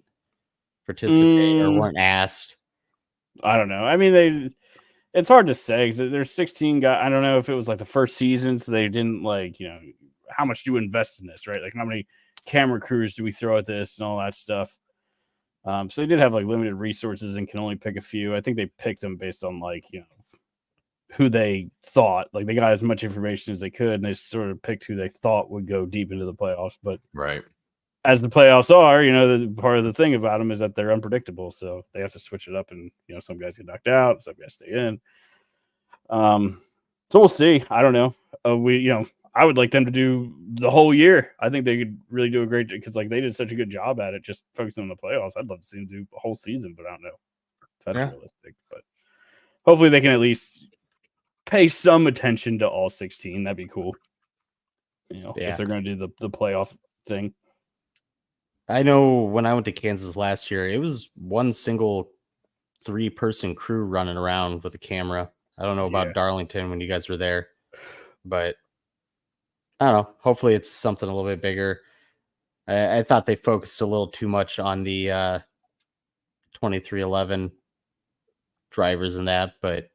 participate or weren't asked. I don't know. I mean, it's hard to say because there's 16 guys. I don't know if it was like the first season, so they didn't how much do we invest in this, right? Like how many camera crews do we throw at this and all that stuff. So they did have like limited resources and can only pick a few. I think they picked them based on who they thought, like they got as much information as they could, and they sort of picked who they thought would go deep into the playoffs. But as the playoffs are, the part of the thing about them is that they're unpredictable, so they have to switch it up, and some guys get knocked out, some guys stay in. So we'll see. I don't know. I would like them to do the whole year. I think they could really do a great job because they did such a good job at it, just focusing on the playoffs. I'd love to see them do a whole season, but I don't know if that's realistic. But hopefully they can at least pay some attention to all 16. That'd be cool. If they're going to do the playoff thing. I know when I went to Kansas last year, it was one single 3-person crew running around with a camera. I don't know about Darlington when you guys were there, but I don't know. Hopefully it's something a little bit bigger. I thought they focused a little too much on the 2311 drivers and that, but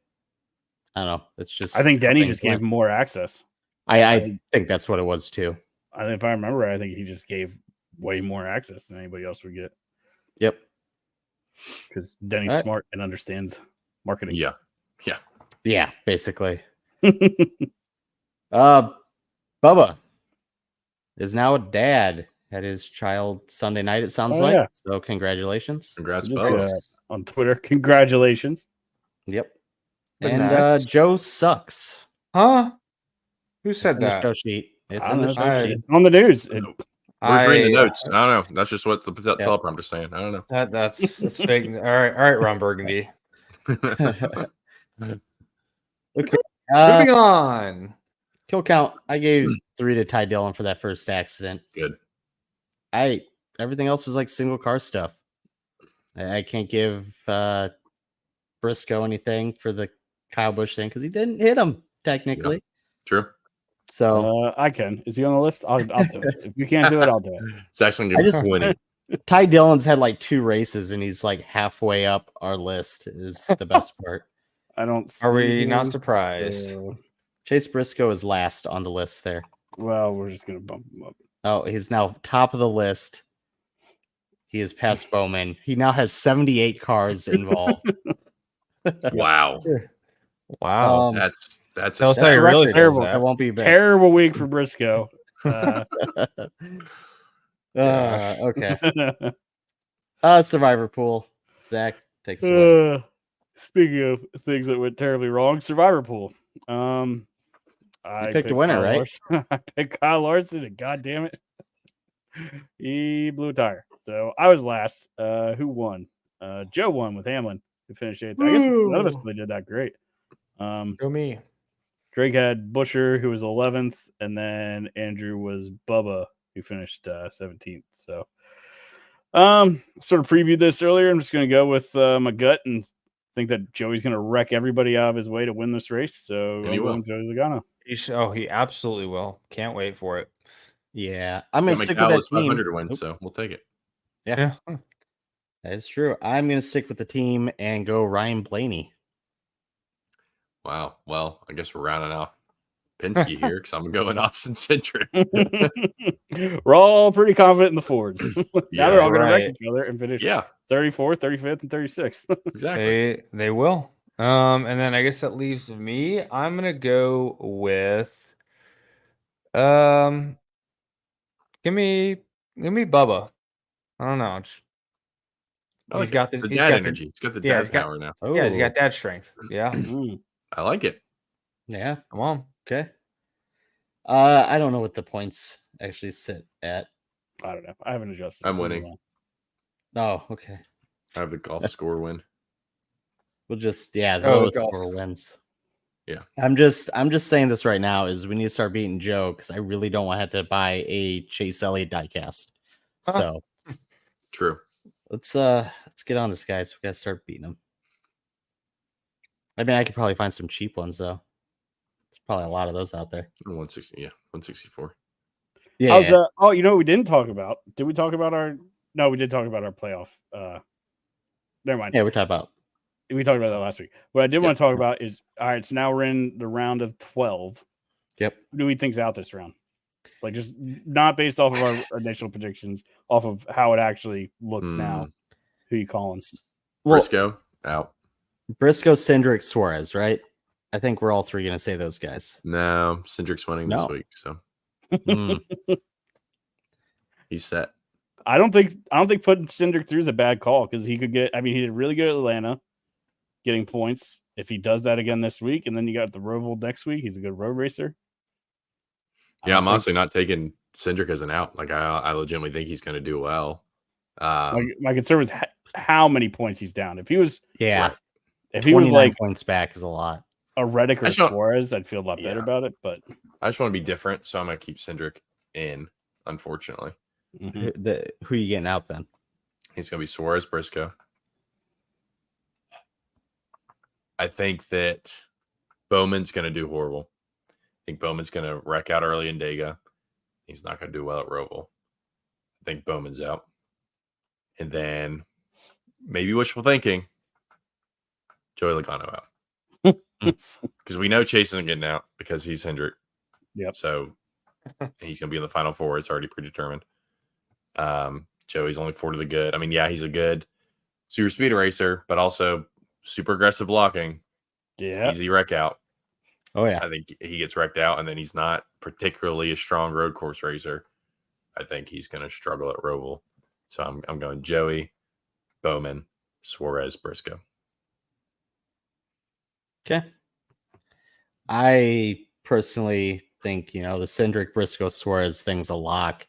I don't know. It's just, I think Denny just gave more access. I think that's what it was too. If I remember right, I think he just gave way more access than anybody else would get. Yep. Because Denny's smart and understands marketing. Yeah, basically. Bubba is now a dad at his child Sunday night, it sounds like. Yeah. So congratulations. Congrats, Bubba. On Twitter. Congratulations. Yep. And Joe sucks. Huh? Who said that? Show sheet. It's in the show sheet. It's on the news. Where's reading the notes? I don't know. That's just what the teleprompter's saying. I don't know. That's fake. All right, Ron Burgundy. Okay. Moving on. Kill count. I gave 3 to Ty Dillon for that first accident. Good. Everything else was like single car stuff. I can't give Briscoe anything for the Kyle Busch thing because he didn't hit him technically. Yeah. True. So I can. Is he on the list? I'll do it. If you can't do it, I'll do it. It's actually going to be winning. Ty Dillon's had like 2 races and he's like halfway up our list is the best part. I don't. Are we not surprised? Chase Briscoe is last on the list there. Well, we're just gonna bump him up. Oh, he's now top of the list. He has passed Bowman. He now has 78 cars involved. Wow. Wow. That's Tell us a how he the really record. feels Terrible. That that. won't be bad. Terrible week for Briscoe. Gosh. Okay. Survivor pool. Zach, take us away. Speaking of things that went terribly wrong, Survivor pool. I picked a winner, Kyle right? Larson. I picked Kyle Larson, and God damn it, he blew a tire. So I was last. Who won? Joe won with Hamlin, who finished 8th. I guess none of us really did that great. Go me. Drake had Busher, who was 11th, and then Andrew was Bubba, who finished 17th. So, sort of previewed this earlier. I'm just going to go with my gut and think that Joey's going to wreck everybody out of his way to win this race. So And he I'm will. going Joey Logano. He absolutely will. Can't wait for it. Yeah, I'm Got gonna stick with that McDowell's team. 500 win, so we'll take it. Yeah, that is true. I'm gonna stick with the team and go Ryan Blaney. Wow. Well, I guess we're rounding off Penske here because I'm going Austin Cindric. We're all pretty confident in the Fords. Now they're all going to wreck Right. each other and finish Yeah, 34th, 35th, and 36th. exactly. They will. And then I guess that leaves me. I'm gonna go with give me Bubba. I don't know. I He's like got it. the The dad energy. He's got the yeah, dad he's got- power now. yeah, he's got Oh. dad strength. Yeah. Mm. I like it. Yeah. Come on. Okay. I don't know what the points actually sit at. I don't know. I haven't adjusted. I'm winning. Oh, okay. I have the golf score win. We'll just the Oh, lowest golf score score. wins. Yeah. I'm just saying this right now is we need to start beating Joe because I really don't want to have to buy a Chase Elliott diecast. Huh. So True. let's get on this, guys. We gotta start beating him. I mean, I could probably find some cheap ones though. There's probably a lot of those out there. 160. Yeah, 164. Yeah. How's oh, you know what we didn't talk about? Did we talk about our? No, we did talk about our playoff. Never mind. Yeah, we're talking about. We talked about that last week. What I did Yeah. want to talk about is all right. So now we're in the round of 12. Yep. Who do we think's out this round? Like just not based off of our initial predictions, off of how it actually looks now. Who you calling? Well, Briscoe out. Briscoe, Cindric, Suarez, right? I think we're all three gonna say those guys. No, Cindric's winning No. this week, so Mm. he's set. I don't think putting Cindric through is a bad call because he could get. I mean, he did really good at Atlanta, getting points. If he does that again this week, and then you got the Roval next week, he's a good road racer. Yeah, I'm honestly not taking Cindric as an out. Like I legitimately think he's going to do well. My concern was how many points he's down. If he was, Yeah. Right. if he was like points back is a lot. a Reddick or I just don't- Suarez, I'd feel a lot better Yeah. about it. But I just want to be different, so I'm going to keep Cindric in. Unfortunately, Who you getting out then? he's going to be Suarez, Briscoe. I think that Bowman's going to do horrible. I think Bowman's going to wreck out early in Dega. He's not going to do well at Roval. I think Bowman's out. And then maybe wishful thinking, Joey Logano out. Because we know Chase isn't getting out because he's Hendrick. Yep. So he's going to be in the final four. It's already predetermined. Joey's only 4 to the good. I mean, yeah, he's a good super speed racer, but also super aggressive blocking. yeah, Easy wreck out. Oh yeah. I think he gets wrecked out, and then he's not particularly a strong road course racer. I think he's going to struggle at Roval. So I'm going Joey, Bowman, Suarez, Briscoe. Okay. I personally think, the Cindric, Briscoe, Suarez thing's a lock.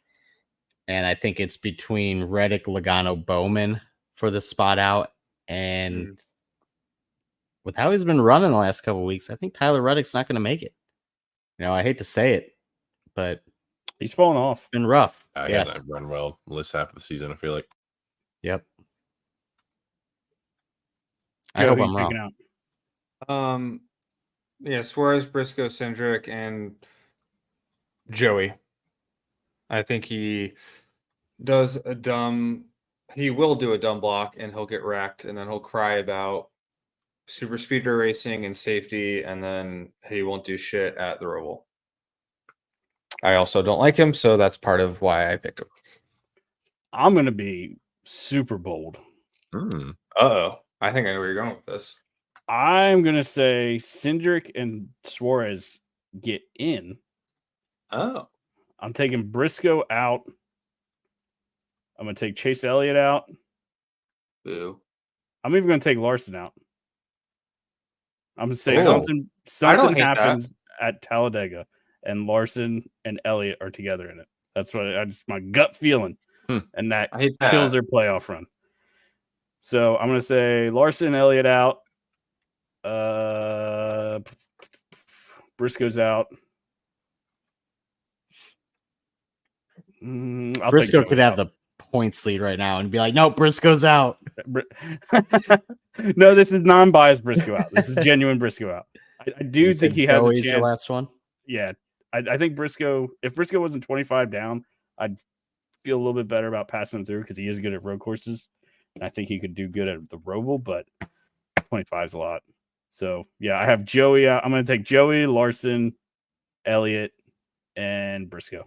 And I think it's between Reddick, Logano, Bowman for the spot out. And with how he's been running the last couple of weeks, I think Tyler Reddick's not going to make it. I hate to say it, but he's falling off. it's been rough. He Yes. hasn't run well this half of the season, I feel like. Yep. Joe, I hope who I'm you wrong. taking out? Yeah, Suarez, Briscoe, Cindric, and Joey. I think he will do a dumb block and he'll get wrecked and then he'll cry about super speeder racing and safety, and then he won't do shit at the Roval. I also don't like him, so that's part of why I picked him. I'm going to be super bold. Hmm. Uh-oh. I think I know where you're going with this. I'm gonna say Cindric and Suarez get in. Oh. I'm taking Briscoe out. I'm gonna take Chase Elliott out. Boo. I'm even gonna take Larson out. I'm gonna say I don't something hate that. happens at Talladega, and Larson and Elliott are together in it. That's what I just my gut feeling, and that I hate kills that. their playoff run. So I'm gonna say Larson and Elliott out. Briscoe's out. I'll Briscoe take could have the points lead right now and be like, "No, Briscoe's out." No, this is non-biased Briscoe out. This is genuine Briscoe out. I do You think said he has a Joey's chance. your last one. Yeah, I think Briscoe. If Briscoe wasn't 25 down, I'd feel a little bit better about passing him through because he is good at road courses, and I think he could do good at the Roval. But 25 is a lot. So yeah, I have Joey out. I'm going to take Joey, Larson, Elliott, and Briscoe.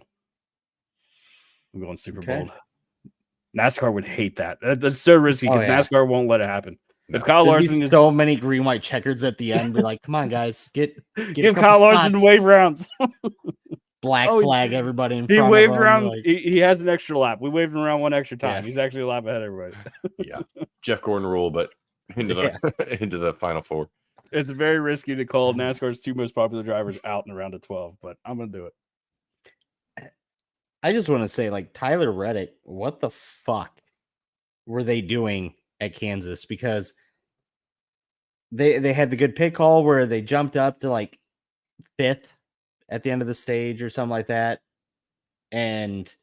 I'm going super bold. NASCAR would hate that. That's so risky because NASCAR won't let it happen. No. If Kyle There'd Larson be is so many green white checkers at the end, be like, "Come on, guys, get give Kyle Larson wave rounds." Black flag everybody in he front waved of him. around. Like, He has an extra lap. We waved him around one extra time. Yeah. He's actually a lap ahead of everybody. Yeah. Jeff Gordon rule, but into the into the final four. It's very risky to call NASCAR's two most popular drivers out in a round of 12, but I'm going to do it. I just want to say, like, Tyler Reddick, what the fuck were they doing at Kansas? Because they had the good pit call where they jumped up to like 5th at the end of the stage or something like that, and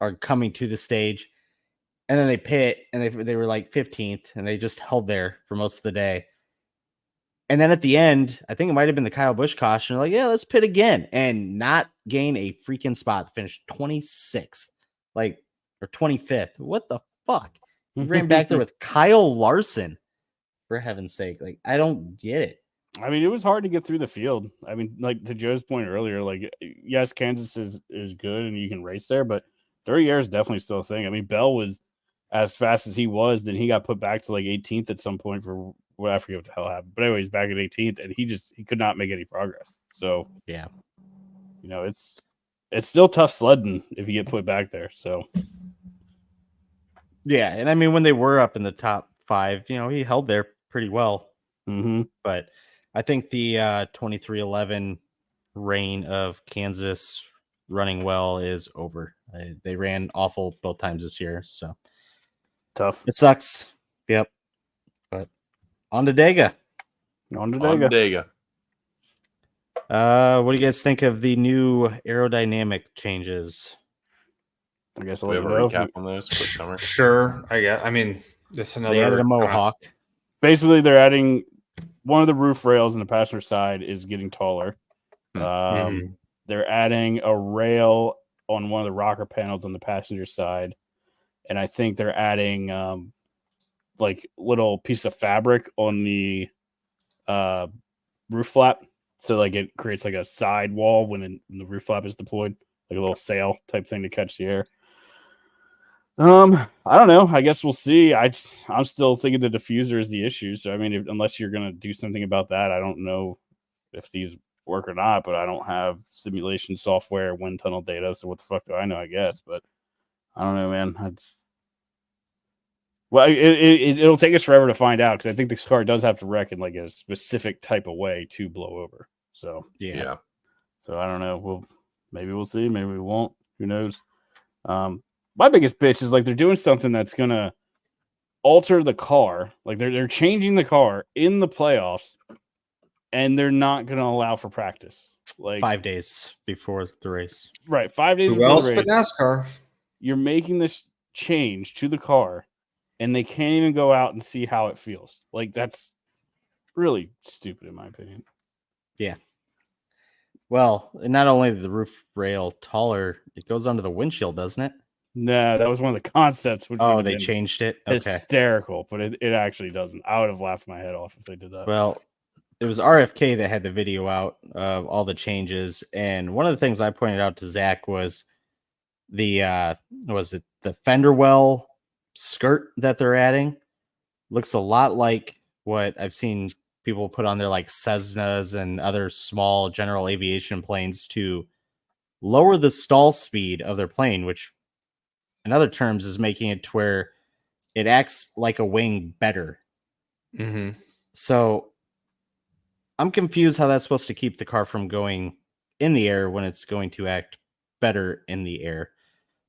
are coming to the stage, and then they pit and they were like 15th, and they just held there for most of the day. And then at the end, I think it might have been the Kyle Busch caution, like, yeah, let's pit again, and not gain a freaking spot, finish 26th, like, or 25th. What the fuck? He ran back there with Kyle Larson, for heaven's sake. Like, I don't get it. I mean, it was hard to get through the field. I mean, like to Joe's point earlier, like, yes, Kansas is good and you can race there, but 30 years is definitely still a thing. I mean, Bell was as fast as he was, then he got put back to like 18th at some point for I forget what the hell happened. But anyways, back at 18th, and he could not make any progress. So yeah, you know, it's still tough sledding if you get put back there. So yeah, and I mean, when they were up in the top 5, you know, he held there pretty well. Mm-hmm. But I think the 23-11 reign of Kansas running well is over. They ran awful both times this year, so tough. It sucks. Yep. But on to Dega. On to Dega. What do you guys think of the new aerodynamic changes? I guess Do we have a recap on those? Quick summary. Sure. I mean, just another. They added a Mohawk. Basically, they're adding one of the roof rails on the passenger side is getting taller. They're adding a rail on one of the rocker panels on the passenger side, and I think they're adding like little piece of fabric on the roof flap, so like it creates like a side wall when the roof flap is deployed, like a little sail type thing to catch the air. I don't know. I guess we'll see. I'm still thinking the diffuser is the issue. So I mean, unless you're gonna do something about that, I don't know if these work or not. But I don't have simulation software, wind tunnel data. So what the fuck do I know? I guess, but I don't know, man. Well, it'll take us forever to find out because I think this car does have to wreck in like a specific type of way to blow over. So yeah. So I don't know. Maybe we'll see. Maybe we won't. Who knows? My biggest bitch is like they're doing something that's gonna alter the car. Like they're changing the car in the playoffs, and they're not gonna allow for practice. Like 5 days before the race. Right, 5 days Who before else the but race. NASCAR? You're making this change to the car, and they can't even go out and see how it feels. Like that's really stupid, in my opinion. Yeah. Well, not only the roof rail taller, it goes under the windshield, doesn't it? No, that was one of the concepts. Which Oh, they changed it. Okay. Hysterical, but it actually doesn't. I would have laughed my head off if they did that. Well, it was RFK that had the video out of all the changes, and one of the things I pointed out to Zach was the fender well skirt that they're adding looks a lot like what I've seen people put on their like Cessnas and other small general aviation planes to lower the stall speed of their plane, which in other terms is making it to where it acts like a wing better. Mm-hmm. So I'm confused how that's supposed to keep the car from going in the air when it's going to act better in the air.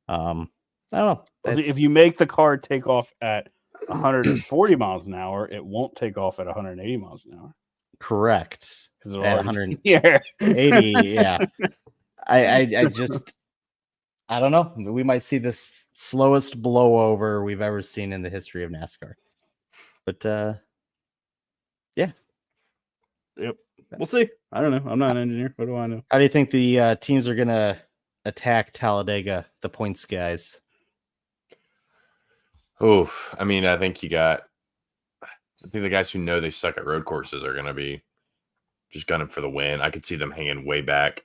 I don't know. If you make the car take off at 140 miles an hour, it won't take off at 180 miles an hour. Correct. Because At it'll already be in the air. 80, yeah. I just, I don't know. We might see this slowest blowover we've ever seen in the history of NASCAR. But yeah. Yep. We'll see. I don't know. I'm not an engineer. What do I know? How do you think the teams are gonna attack Talladega, the points guys? Oh, I mean, I think the guys who know they suck at road courses are gonna be just gunning for the win. I could see them hanging way back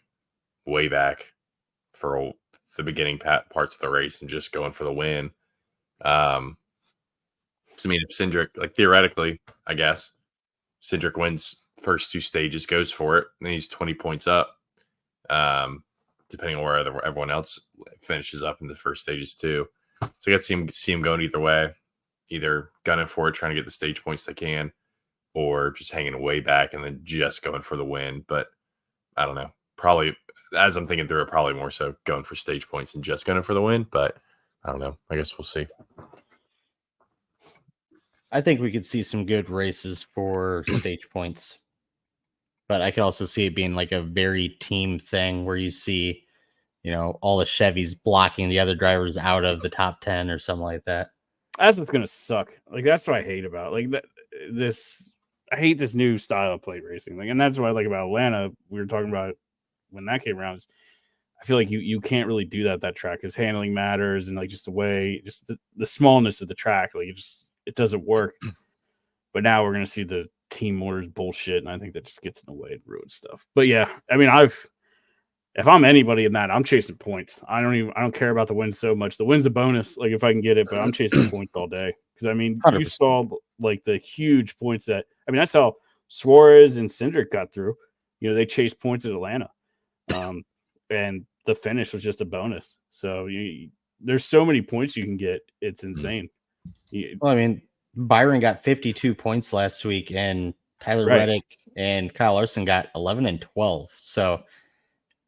for the beginning parts of the race and just going for the win. So, I mean, if Cindric, like theoretically, I guess Cindric wins first 2 stages, goes for it, then he's 20 points up. Depending on where everyone else finishes up in the first stages too. So I guess see him going either way, either gunning for it, trying to get the stage points they can, or just hanging way back and then just going for the win. But I don't know. Probably, as I'm thinking through it, probably more so going for stage points and just gunning for the win. But I don't know. I guess we'll see. I think we could see some good races for stage points. But I could also see it being like a very team thing where you see, all the Chevys blocking the other drivers out of the top 10 or something like that. That's what's gonna suck. Like that's what I hate about like this. I hate this new style of plate racing. Like, and that's what I like about Atlanta. We were talking about when that came around. I feel like you can't really do that track because handling matters and like just the way, just the smallness of the track. Like it doesn't work. But now we're gonna see the team orders bullshit, and I think that just gets in the way and ruins stuff. But yeah, I mean, if I'm anybody in that, I'm chasing points. I don't care about the win so much. The win's a bonus, like if I can get it, but I'm chasing points all day. Because I mean, 100%. You saw like the huge points that's how Suarez and Cindric got through. They chased points at Atlanta, and the finish was just a bonus. So there's so many points you can get. It's insane. Well, I mean, Byron got 52 points last week, and Tyler Reddick and Kyle Larson got 11 and 12. So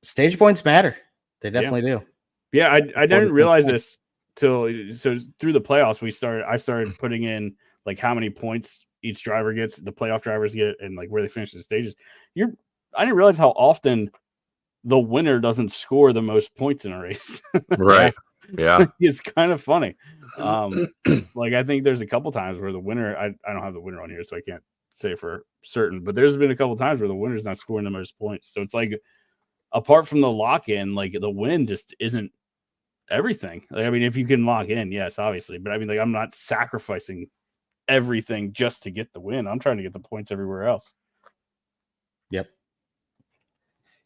stage points matter. They definitely do. Yeah, I didn't realize this through the playoffs. I started putting in like how many points each driver gets, the playoff drivers get, and like where they finish the stages. I didn't realize how often the winner doesn't score the most points in a race. Right. Yeah. It's kind of funny. Like I think there's a couple times where the winner, I don't have the winner on here, so I can't say for certain, but there's been a couple times where the winner's not scoring the most points. So it's like, apart from the lock-in, like the win just isn't everything. Like, I mean, if you can lock in, yes, obviously, but I mean, like I'm not sacrificing everything just to get the win. I'm trying to get the points everywhere else. Yep.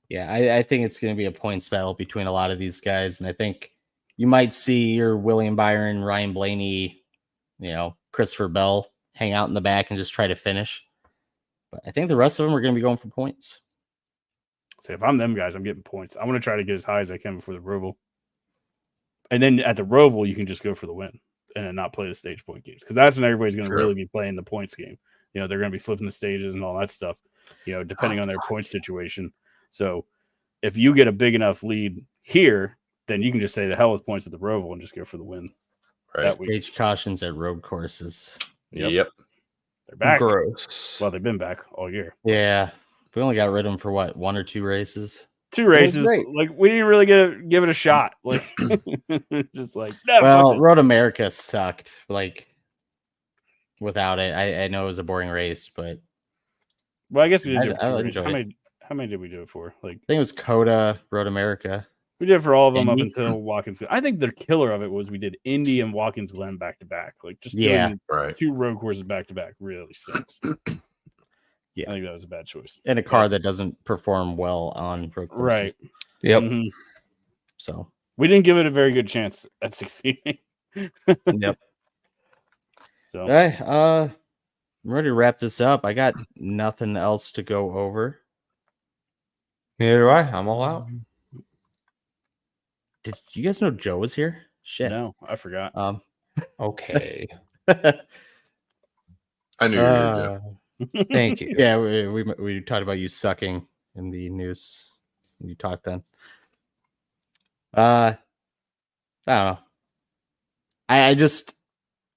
Yeah, I think it's going to be a points battle between a lot of these guys, and I think you might see your William Byron, Ryan Blaney, Christopher Bell hang out in the back and just try to finish. But I think the rest of them are going to be going for points. So if I'm them guys, I'm getting points. I want to try to get as high as I can before the Roval. And then at the Roval, you can just go for the win and then not play the stage point games. Because that's when everybody's going to really be playing the points game. They're going to be flipping the stages and all that stuff, depending on their point situation. So if you get a big enough lead here, then you can just say the hell with points at the Roval and just go for the win. Right. Stage cautions at road courses. Yep. They're back. Gross. Well, they've been back all year. Yeah. We only got rid of them for what, 1 or 2 races? 2 races. Like we didn't really give it a shot. Like just like no. Well, Road America sucked. Like without it, I know it was a boring race, but I guess we did it for 2 races. How many did we do it for? Like I think it was Coda, Road America. We did it for all of them up until Watkins. I think the killer of it was we did Indy and Watkins Glen back to back. Like just doing 2 road courses back to back really sucks. Yeah, I think that was a bad choice. In a car that doesn't perform well on road courses. Right. Yep. Mm-hmm. So we didn't give it a very good chance at succeeding. Yep. So All right, I'm ready to wrap this up. I got nothing else to go over. Neither do I. I'm all out. Did you guys know Joe was here? Shit. no, I forgot. Okay. I knew you were here, Joe. Thank you. Yeah, we talked about you sucking in the news. You talked then. I don't know.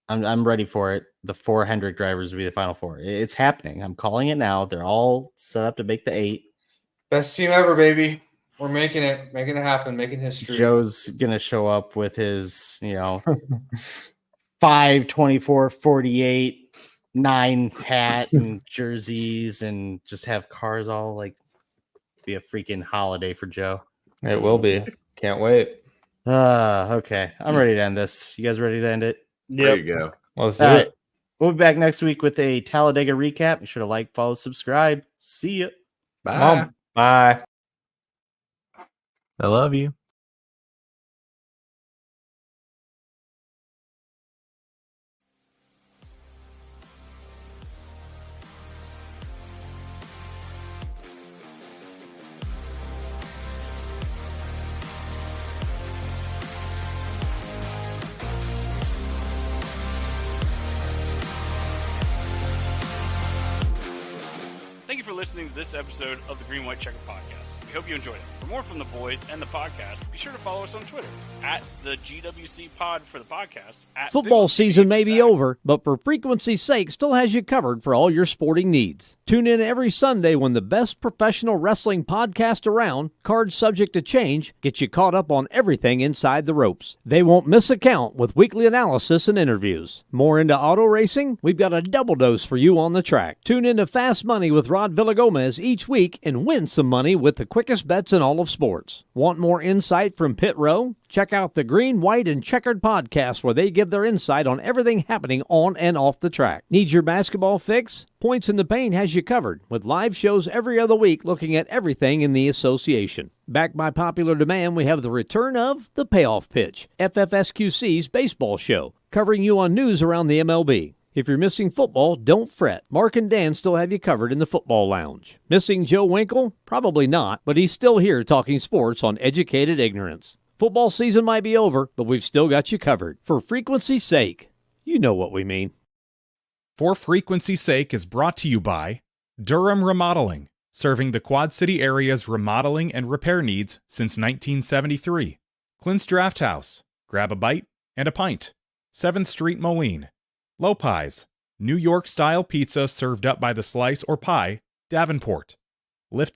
I'm ready for it. The 4 Hendrick drivers will be the final 4. It's happening. I'm calling it now. They're all set up to make the 8. Best team ever, baby. We're making it happen, making history. Joe's gonna show up with his, 5, 24, 48, 9 hat and jerseys, and just have cars all like be a freaking holiday for Joe. It will be. Can't wait. Okay. I'm ready to end this. You guys ready to end it? There you go. Let's do All right. it. We'll be back next week with a Talladega recap. Be sure to like, follow, subscribe. See ya. Bye. Mom. Bye. I love you. Thank you for listening to this episode of the Green White Checkered podcast. We hope you enjoyed it. For more from the boys and the podcast, be sure to follow us on Twitter at the GWC Pod for the podcast. Football season may be over, but for frequency's sake, still has you covered for all your sporting needs. Tune in every Sunday when the best professional wrestling podcast around, cards subject to change, gets you caught up on everything inside the ropes. They won't miss a count with weekly analysis and interviews. More into auto racing? We've got a double dose for you on the track. Tune in to Fast Money with Rod Villagomez each week and win some money with the quickest bets in all of sports. Want more insight from Pit Row? Check out the Green, White, and Checkered podcast where they give their insight on everything happening on and off the track. Need your basketball fix? Points in the Paint has you covered with live shows every other week looking at everything in the association. Backed by popular demand, we have the return of The Payoff Pitch, FFSQC's baseball show, covering you on news around the MLB. If you're missing football, don't fret. Mark and Dan still have you covered in the football lounge. Missing Joe Winkle? Probably not, but he's still here talking sports on Educated Ignorance. Football season might be over, but we've still got you covered. For frequency's sake, you know what we mean. For Frequency's Sake is brought to you by Durham Remodeling, serving the Quad City area's remodeling and repair needs since 1973. Clint's Draft House, grab a bite and a pint. 7th Street, Moline. Low Pies, New York-style pizza served up by the slice or pie, Davenport. Lift